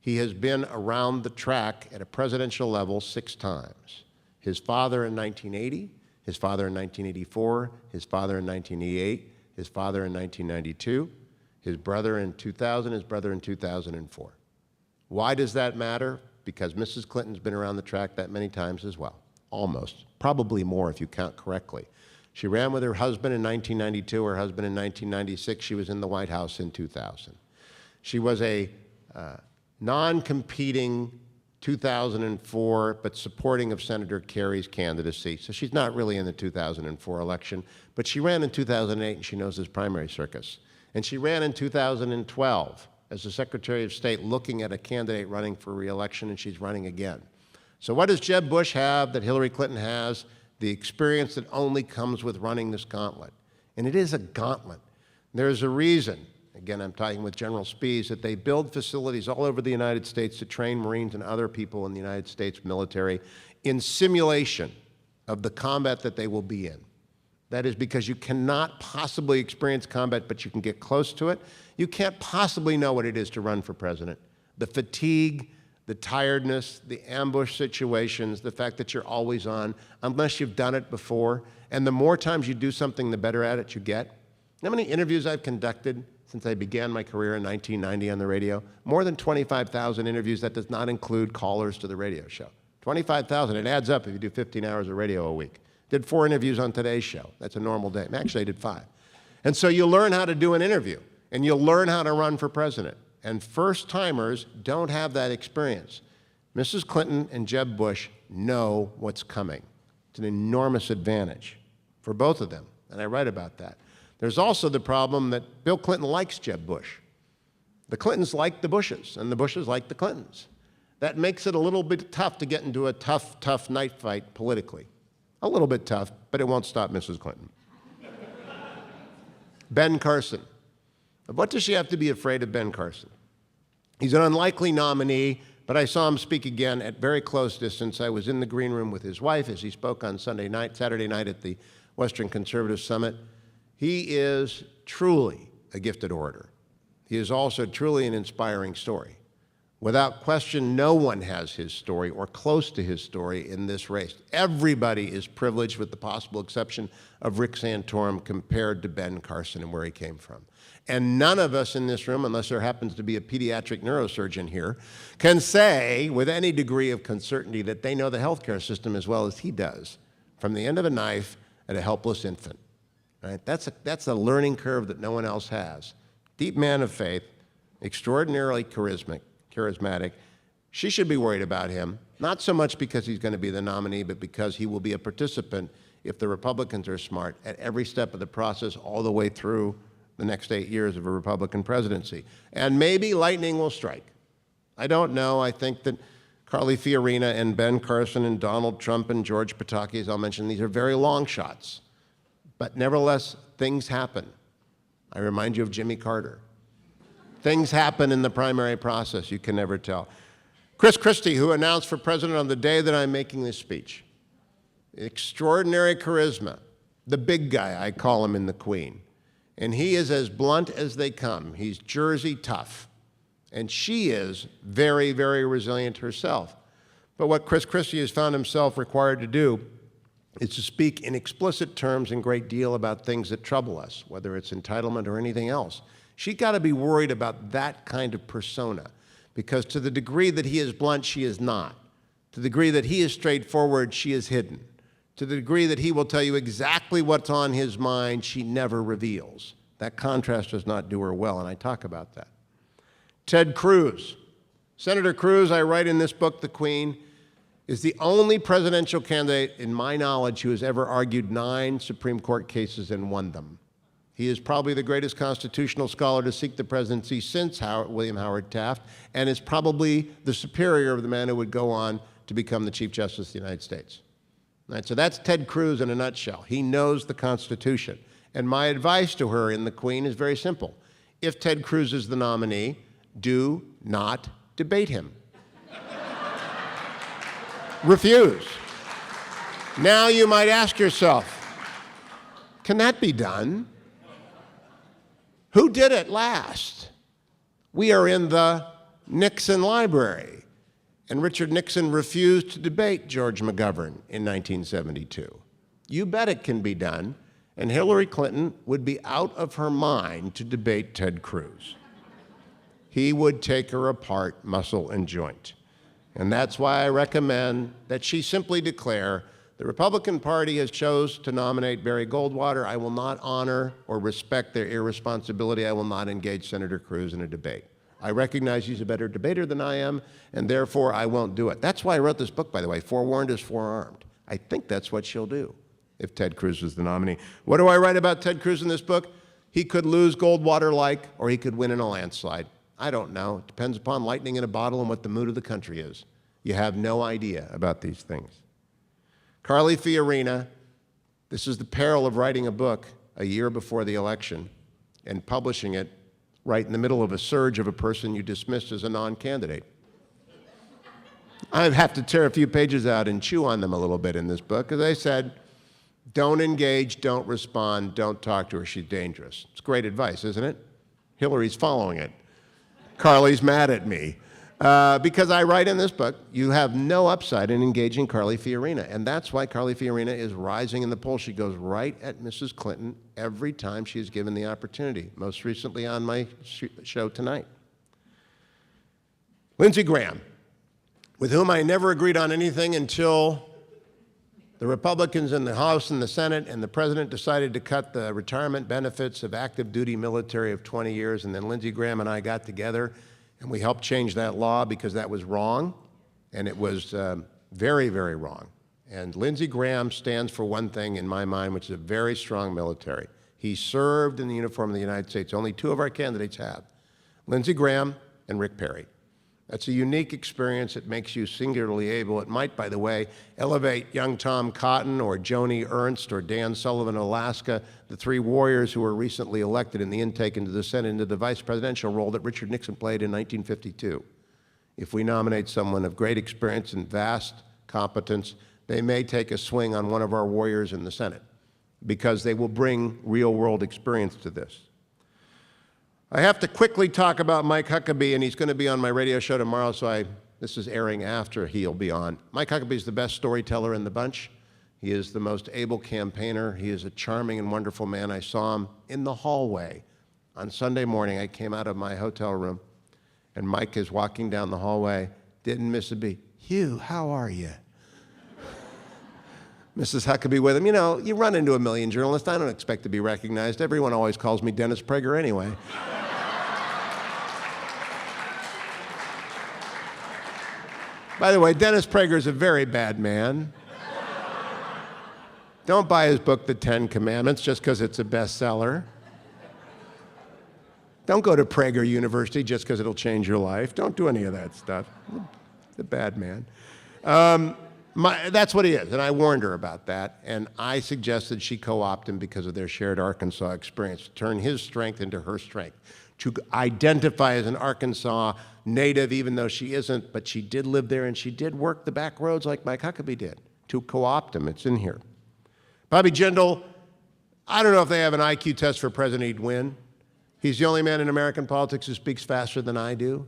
He has been around the track at a presidential level 6 times. His father in 1980, his father in 1984, his father in 1988, his father in 1992, his brother in 2000, his brother in 2004. Why does that matter? Because Mrs. Clinton's been around the track that many times as well, almost, probably more if you count correctly. She ran with her husband in 1992, her husband in 1996. She was in the White House in 2000. She was a non-competing 2004, but supporting of Senator Kerry's candidacy. So she's not really in the 2004 election, but she ran in 2008 and she knows this primary circus. And she ran in 2012 as the Secretary of State looking at a candidate running for re-election, and she's running again. So what does Jeb Bush have that Hillary Clinton has? The experience that only comes with running this gauntlet. And it is a gauntlet. There's a reason, again, I'm talking with General Spies, that they build facilities all over the United States to train Marines and other people in the United States military in simulation of the combat that they will be in. That is because you cannot possibly experience combat, but you can get close to it. You can't possibly know what it is to run for president. The fatigue, the tiredness, the ambush situations, the fact that you're always on, unless you've done it before. And the more times you do something, the better at it you get. How many interviews I've conducted since I began my career in 1990 on the radio? More than 25,000 interviews. That does not include callers to the radio show. 25,000, it adds up if you do 15 hours of radio a week. Did 4 interviews on today's show. That's a normal day. Actually, I did 5. And so you learn how to do an interview, and you'll learn how to run for president. And first-timers don't have that experience. Mrs. Clinton and Jeb Bush know what's coming. It's an enormous advantage for both of them, and I write about that. There's also the problem that Bill Clinton likes Jeb Bush. The Clintons like the Bushes, and the Bushes like the Clintons. That makes it a little bit tough to get into a tough knife fight politically. A little bit tough, but it won't stop Mrs. Clinton. Ben Carson. Of what does she have to be afraid of Ben Carson? He's an unlikely nominee, but I saw him speak again at very close distance. I was in the green room with his wife as he spoke on Saturday night at the Western Conservative Summit. He is truly a gifted orator. He is also truly an inspiring story. Without question, no one has his story or close to his story in this race. Everybody is privileged with the possible exception of Rick Santorum compared to Ben Carson and where he came from. And none of us in this room, unless there happens to be a pediatric neurosurgeon here, can say with any degree of certainty that they know the healthcare system as well as he does, from the end of a knife at a helpless infant. Right? That's a learning curve that no one else has. Deep man of faith, extraordinarily charismatic. She should be worried about him, not so much because he's going to be the nominee, but because he will be a participant, if the Republicans are smart, at every step of the process all the way through the next 8 years of a Republican presidency. And maybe lightning will strike. I don't know. I think that Carly Fiorina and Ben Carson and Donald Trump and George Pataki, as I'll mention, these are very long shots. But nevertheless, things happen. I remind you of Jimmy Carter. Things happen in the primary process. You can never tell. Chris Christie, who announced for president on the day that I'm making this speech, extraordinary charisma, the big guy, I call him in The Queen. And he is as blunt as they come. He's Jersey tough. And she is very, very resilient herself. But what Chris Christie has found himself required to do is to speak in explicit terms in great deal about things that trouble us, whether it's entitlement or anything else. She's got to be worried about that kind of persona, because to the degree that he is blunt, she is not. To the degree that he is straightforward, she is hidden. To the degree that he will tell you exactly what's on his mind, she never reveals. That contrast does not do her well, and I talk about that. Ted Cruz. Senator Cruz, I write in this book, The Queen, is the only presidential candidate, in my knowledge, who has ever argued 9 Supreme Court cases and won them. He is probably the greatest constitutional scholar to seek the presidency since William Howard Taft, and is probably the superior of the man who would go on to become the Chief Justice of the United States. Right, so that's Ted Cruz in a nutshell. He knows the Constitution. And my advice to her in The Queen is very simple. If Ted Cruz is the nominee, do not debate him. Refuse. Now you might ask yourself, can that be done? Who did it last? We are in the Nixon library. And Richard Nixon refused to debate George McGovern in 1972. You bet it can be done, and Hillary Clinton would be out of her mind to debate Ted Cruz. He would take her apart muscle and joint. And that's why I recommend that she simply declare, the Republican Party has chose to nominate Barry Goldwater. I will not honor or respect their irresponsibility. I will not engage Senator Cruz in a debate. I recognize he's a better debater than I am, and therefore I won't do it. That's why I wrote this book, by the way, Forewarned is Forearmed. I think that's what she'll do if Ted Cruz is the nominee. What do I write about Ted Cruz in this book? He could lose Goldwater-like, or he could win in a landslide. I don't know. It depends upon lightning in a bottle and what the mood of the country is. You have no idea about these things. Carly Fiorina, this is the peril of writing a book a year before the election and publishing it right in the middle of a surge of a person you dismissed as a non-candidate. I have to tear a few pages out and chew on them a little bit in this book, because I said, don't engage, don't respond, don't talk to her, she's dangerous. It's great advice, isn't it? Hillary's following it. Carly's mad at me. Because I write in this book, you have no upside in engaging Carly Fiorina. And that's why Carly Fiorina is rising in the polls. She goes right at Mrs. Clinton every time she is given the opportunity, most recently on my show tonight. Lindsey Graham, with whom I never agreed on anything until the Republicans in the House and the Senate and the President decided to cut the retirement benefits of active duty military of 20 years, and then Lindsey Graham and I got together and we helped change that law because that was wrong, and it was very, very wrong. And Lindsey Graham stands for one thing in my mind, which is a very strong military. He served in the uniform of the United States. Only 2 of our candidates have, Lindsey Graham and Rick Perry. That's a unique experience. It makes you singularly able. It might, by the way, elevate young Tom Cotton or Joni Ernst or Dan Sullivan of Alaska, the three warriors who were recently elected in the intake into the Senate, into the vice presidential role that Richard Nixon played in 1952. If we nominate someone of great experience and vast competence, they may take a swing on one of our warriors in the Senate because they will bring real-world experience to this. I have to quickly talk about Mike Huckabee, and he's going to be on my radio show tomorrow, so this is airing after he'll be on. Mike Huckabee is the best storyteller in the bunch. He is the most able campaigner. He is a charming and wonderful man. I saw him in the hallway on Sunday morning. I came out of my hotel room, and Mike is walking down the hallway, didn't miss a beat. Hugh, how are you? Mrs. Huckabee with him. You know, you run into a million journalists. I don't expect to be recognized. Everyone always calls me Dennis Prager anyway. By the way, Dennis Prager is a very bad man. Don't buy his book, The 10 Commandments, just because it's a bestseller. Don't go to Prager University just because it'll change your life. Don't do any of that stuff. The bad man. That's what he is, and I warned her about that, and I suggested she co-opt him because of their shared Arkansas experience, to turn his strength into her strength, to identify as an Arkansas native, even though she isn't, but she did live there, and she did work the back roads like Mike Huckabee did, to co-opt him. It's in here. Bobby Jindal, I don't know if they have an IQ test for president he'd win. He's the only man in American politics who speaks faster than I do.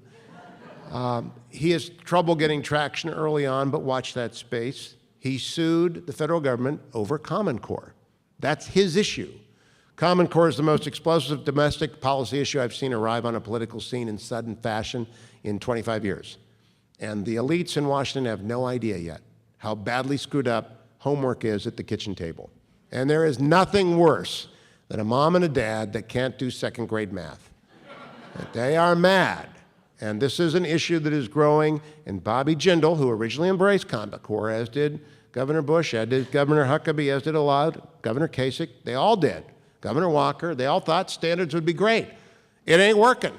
He has trouble getting traction early on, but watch that space. He sued the federal government over Common Core. That's his issue. Common Core is the most explosive domestic policy issue I've seen arrive on a political scene in sudden fashion in 25 years. And the elites in Washington have no idea yet how badly screwed up homework is at the kitchen table. And there is nothing worse than a mom and a dad that can't do second-grade math. They are mad. And this is an issue that is growing, and Bobby Jindal, who originally embraced Common Core, as did Governor Bush, as did Governor Huckabee, as did a lot, Governor Kasich, they all did. Governor Walker, they all thought standards would be great. It ain't working.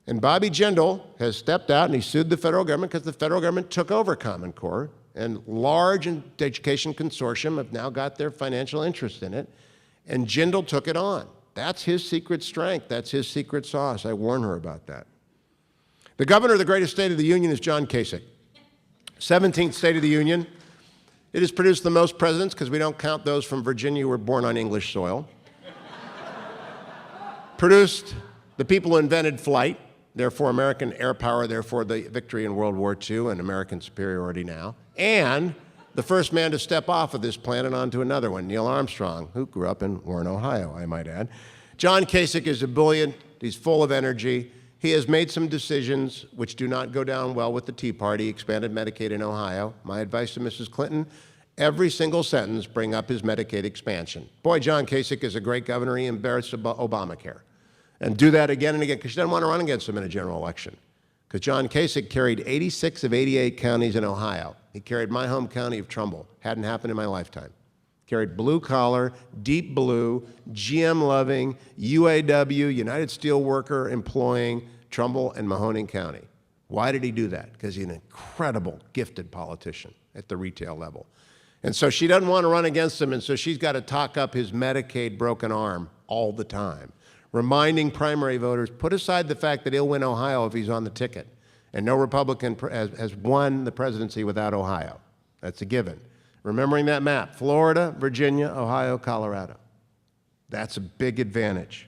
And Bobby Jindal has stepped out and he sued the federal government because the federal government took over Common Core, and large education consortium have now got their financial interest in it, and Jindal took it on. That's his secret strength. That's his secret sauce. I warn her about that. The governor of the greatest state of the union is John Kasich. 17th state of the union. It has produced the most presidents because we don't count those from Virginia who were born on English soil. Produced the people who invented flight, therefore American air power, therefore the victory in World War II and American superiority now, and the first man to step off of this planet onto another one, Neil Armstrong, who grew up in Warren, Ohio, I might add. John Kasich is ebullient. He's full of energy. He has made some decisions which do not go down well with the Tea Party, expanded Medicaid in Ohio. My advice to Mrs. Clinton, every single sentence bring up his Medicaid expansion. Boy, John Kasich is a great governor. He embarrassed Obamacare. And do that again and again, because she doesn't want to run against him in a general election. Because John Kasich carried 86 of 88 counties in Ohio. He carried my home county of Trumbull. Hadn't happened in my lifetime. Carried blue collar, deep blue, GM loving, UAW, United Steelworker employing Trumbull and Mahoning County. Why did he do that? Because he's an incredible, gifted politician at the retail level. And so she doesn't want to run against him, and so she's got to talk up his Medicaid broken arm all the time, reminding primary voters, put aside the fact that he'll win Ohio if he's on the ticket, and no Republican has won the presidency without Ohio. That's a given. Remembering that map, Florida, Virginia, Ohio, Colorado. That's a big advantage.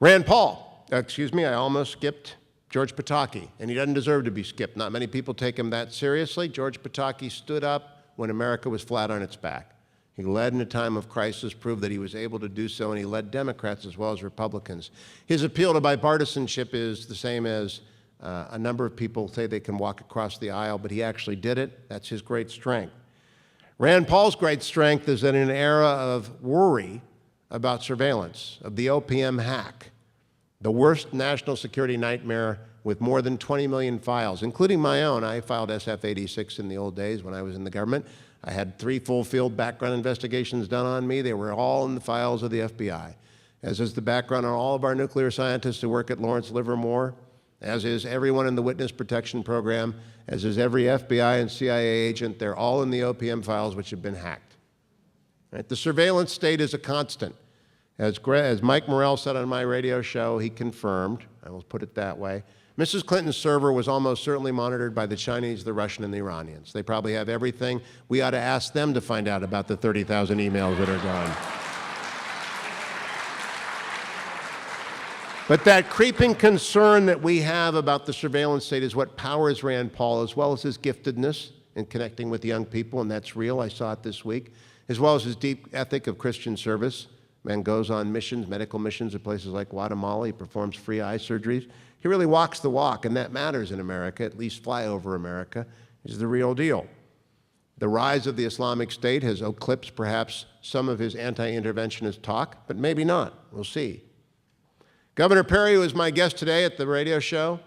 Rand Paul, I almost skipped George Pataki, and he doesn't deserve to be skipped. Not many people take him that seriously. George Pataki stood up when America was flat on its back. He led in a time of crisis, proved that he was able to do so, and he led Democrats as well as Republicans. His appeal to bipartisanship is the same as a number of people say they can walk across the aisle, but he actually did it. That's his great strength. Rand Paul's great strength is that in an era of worry about surveillance, of the OPM hack, the worst national security nightmare with more than 20 million files, including my own. I filed SF-86 in the old days when I was in the government. I had 3 full field background investigations done on me. They were all in the files of the FBI, as is the background on all of our nuclear scientists who work at Lawrence Livermore as is everyone in the witness protection program, as is every FBI and CIA agent. They're all in the OPM files which have been hacked. Right? The surveillance state is a constant. As Mike Morrell said on my radio show, he confirmed, I will put it that way, Mrs. Clinton's server was almost certainly monitored by the Chinese, the Russian, and the Iranians. They probably have everything. We ought to ask them to find out about the 30,000 emails that are gone. But that creeping concern that we have about the surveillance state is what powers Rand Paul, as well as his giftedness in connecting with young people, and that's real. I saw it this week, as well as his deep ethic of Christian service. Man goes on missions, medical missions in places like Guatemala. He performs free eye surgeries. He really walks the walk, and that matters in America, at least flyover America. Is the real deal. The rise of the Islamic State has eclipsed perhaps some of his anti-interventionist talk, but maybe not. We'll see. Governor Perry, who is my guest today at the radio show,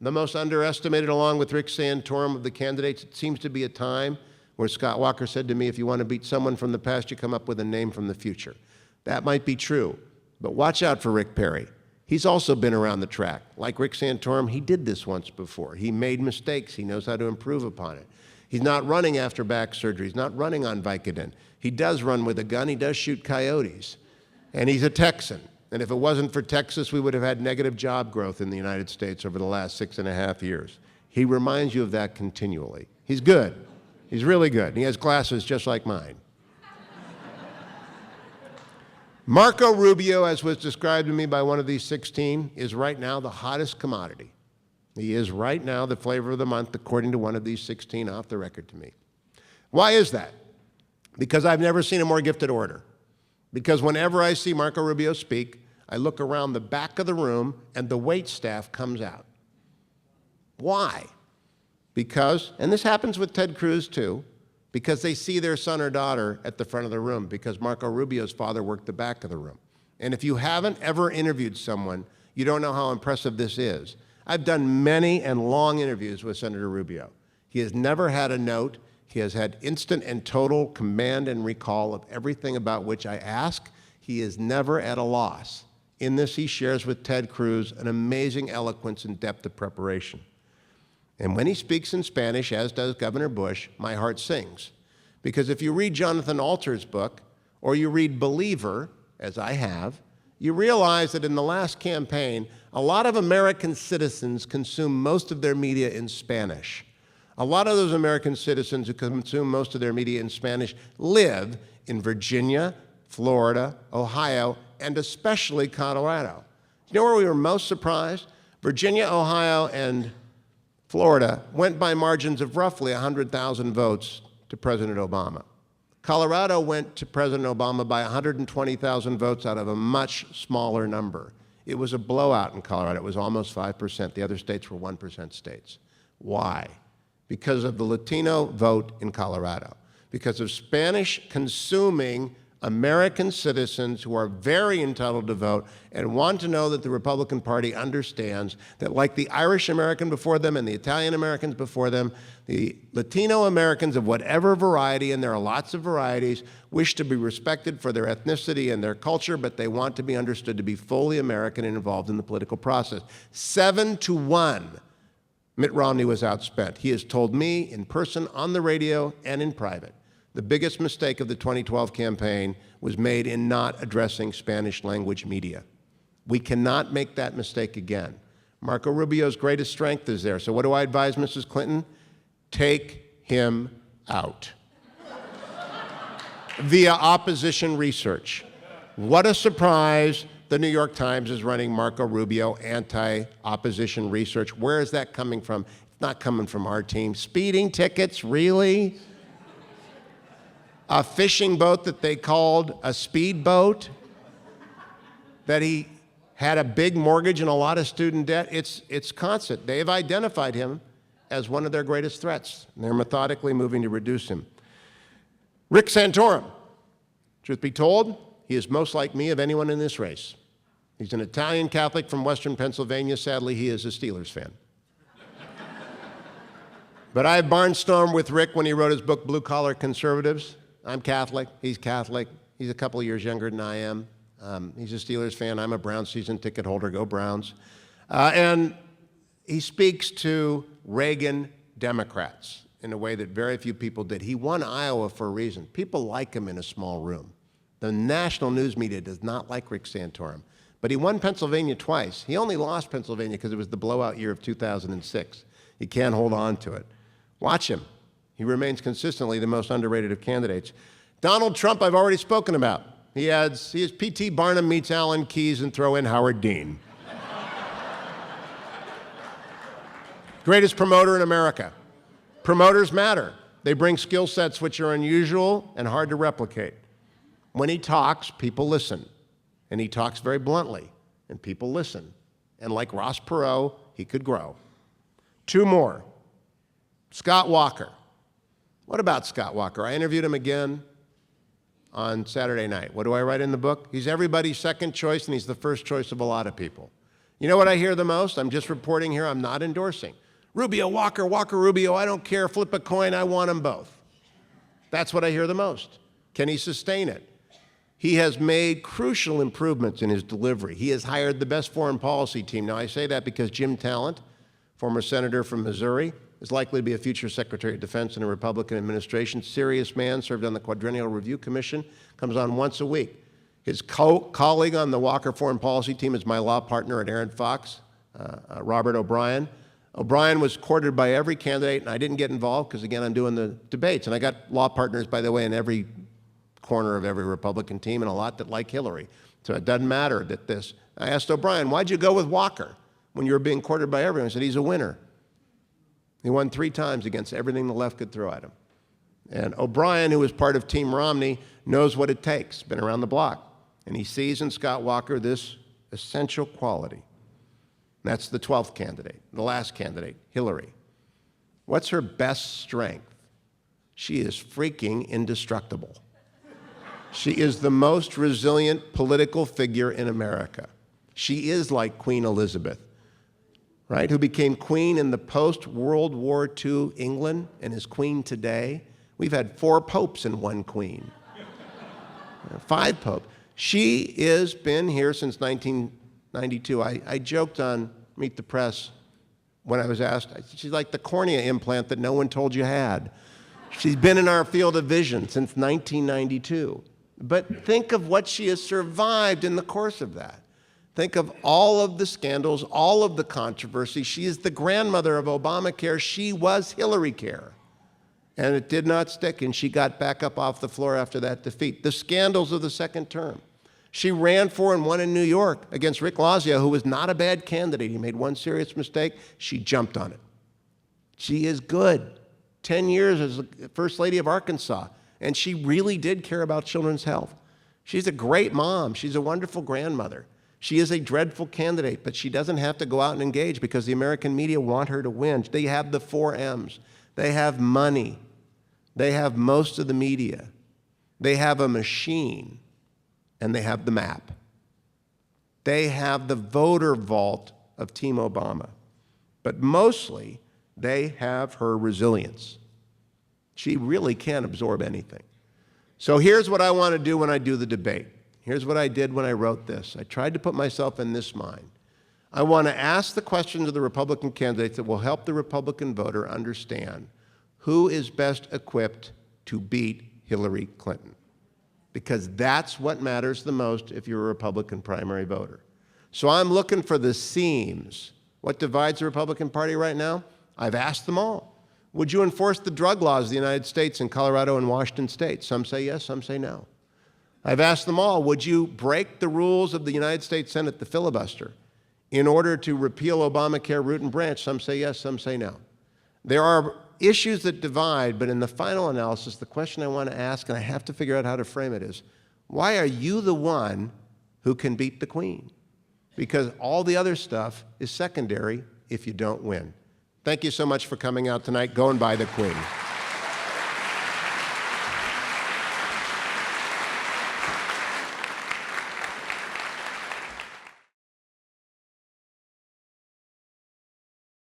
the most underestimated along with Rick Santorum of the candidates. It seems to be a time where Scott Walker said to me, if you want to beat someone from the past, you come up with a name from the future. That might be true, but watch out for Rick Perry. He's also been around the track. Like Rick Santorum, he did this once before. He made mistakes. He knows how to improve upon it. He's not running after back surgery. He's not running on Vicodin. He does run with a gun. He does shoot coyotes. And he's a Texan. And if it wasn't for Texas, we would have had negative job growth in the United States over the last 6.5 years. He reminds you of that continually. He's good. He's really good. And he has glasses just like mine. Marco Rubio, as was described to me by one of these 16, is right now the hottest commodity. He is right now the flavor of the month, according to one of these 16 off the record to me. Why is that? Because I've never seen a more gifted orator. Because whenever I see Marco Rubio speak, I look around the back of the room and the wait staff comes out. Why? Because, and this happens with Ted Cruz too, because they see their son or daughter at the front of the room, because Marco Rubio's father worked the back of the room. And if you haven't ever interviewed someone, you don't know how impressive this is. I've done many and long interviews with Senator Rubio. He has never had a note. He has had instant and total command and recall of everything about which I ask. He is never at a loss. In this, he shares with Ted Cruz an amazing eloquence and depth of preparation. And when he speaks in Spanish, as does Governor Bush, my heart sings. Because if you read Jonathan Alter's book, or you read Believer, as I have, you realize that in the last campaign, a lot of American citizens consume most of their media in Spanish. A lot of those American citizens who consume most of their media in Spanish live in Virginia, Florida, Ohio, and especially Colorado. You know where we were most surprised? Virginia, Ohio, and Florida went by margins of roughly 100,000 votes to President Obama. Colorado went to President Obama by 120,000 votes out of a much smaller number. It was a blowout in Colorado. It was almost 5%. The other states were 1% states. Why? Because of the Latino vote in Colorado. Because of Spanish-consuming American citizens who are very entitled to vote and want to know that the Republican Party understands that, like the Irish American before them and the Italian Americans before them, the Latino Americans of whatever variety, and there are lots of varieties, wish to be respected for their ethnicity and their culture, but they want to be understood to be fully American and involved in the political process. 7-1, Mitt Romney was outspent. He has told me in person, on the radio, and in private. The biggest mistake of the 2012 campaign was made in not addressing Spanish language media. We cannot make that mistake again. Marco Rubio's greatest strength is there. So what do I advise Mrs. Clinton? Take him out. Via opposition research. What a surprise. The New York Times is running Marco Rubio anti-opposition research. Where is that coming from? It's not coming from our team. Speeding tickets, really? A fishing boat that they called a speedboat, that he had a big mortgage and a lot of student debt. It's constant. They've identified him as one of their greatest threats, and they're methodically moving to reduce him. Rick Santorum, truth be told, he is most like me of anyone in this race. He's an Italian Catholic from Western Pennsylvania. Sadly, he is a Steelers fan. But I barnstormed with Rick when he wrote his book, Blue Collar Conservatives. I'm Catholic. He's Catholic. He's a couple of years younger than I am. He's a Steelers fan. I'm a Browns season ticket holder. Go Browns. And He speaks to Reagan Democrats in a way that very few people did. He won Iowa for a reason. People like him in a small room. The national news media does not like Rick Santorum. But he won Pennsylvania twice. He only lost Pennsylvania because it was the blowout year of 2006. He can't hold on to it. Watch him. He remains consistently the most underrated of candidates. Donald Trump, I've already spoken about. He is P.T. Barnum meets Alan Keyes and throw in Howard Dean. Greatest promoter in America. Promoters matter. They bring skill sets which are unusual and hard to replicate. When he talks, people listen. And he talks very bluntly, and people listen. And like Ross Perot, he could grow. Two more. Scott Walker. What about Scott Walker? I interviewed him again on Saturday night. What do I write in the book? He's everybody's second choice, and he's the first choice of a lot of people. You know what I hear the most? I'm just reporting here. I'm not endorsing. Rubio, Walker, Walker, Rubio, I don't care. Flip a coin. I want them both. That's what I hear the most. Can he sustain it? He has made crucial improvements in his delivery. He has hired the best foreign policy team. Now, I say that because Jim Talent, former senator from Missouri, is likely to be a future Secretary of Defense in a Republican administration. Serious man, served on the Quadrennial Review Commission, comes on once a week. His colleague on the Walker foreign policy team is my law partner at Aaron Fox, Robert O'Brien. O'Brien was courted by every candidate, and I didn't get involved because, again, I'm doing the debates. And I got law partners, by the way, in every corner of every Republican team and a lot that like Hillary. So it doesn't matter that this. I asked O'Brien, why'd you go with Walker when you were being courted by everyone? He said, he's a winner. He won 3 times against everything the left could throw at him. And O'Brien, who was part of Team Romney, knows what it takes, been around the block. And he sees in Scott Walker this essential quality. That's the 12th candidate, the last candidate, Hillary. What's her best strength? She is freaking indestructible. She is the most resilient political figure in America. She is like Queen Elizabeth, right, who became queen in the post-World War II England and is queen today. We've had 4 popes and 1 queen, 5 popes. She has been here since 1992. I joked on Meet the Press when I was asked, she's like the cornea implant that no one told you had. She's been in our field of vision since 1992. But think of what she has survived in the course of that. Think of all of the scandals, all of the controversy. She is the grandmother of Obamacare. She was Hillary Care. And it did not stick, and she got back up off the floor after that defeat. The scandals of the second term. She ran for and won in New York against Rick Lazio, who was not a bad candidate. He made one serious mistake. She jumped on it. She is good. 10 years as the First Lady of Arkansas. And she really did care about children's health. She's a great mom. She's a wonderful grandmother. She is a dreadful candidate, but she doesn't have to go out and engage because the American media want her to win. They have the 4 M's. They have money. They have most of the media. They have a machine, and they have the map. They have the voter vault of Team Obama. But mostly, they have her resilience. She really can't absorb anything. So here's what I want to do when I do the debate. Here's what I did when I wrote this. I tried to put myself in this mind. I want to ask the questions of the Republican candidates that will help the Republican voter understand who is best equipped to beat Hillary Clinton. Because that's what matters the most if you're a Republican primary voter. So I'm looking for the seams. What divides the Republican Party right now? I've asked them all. Would you enforce the drug laws of the United States in Colorado and Washington State? Some say yes, some say no. I've asked them all, would you break the rules of the United States Senate, the filibuster, in order to repeal Obamacare root and branch? Some say yes, some say no. There are issues that divide, but in the final analysis, the question I want to ask, and I have to figure out how to frame it, is, why are you the one who can beat the Queen? Because all the other stuff is secondary if you don't win. Thank you so much for coming out tonight. Go and buy the Queen.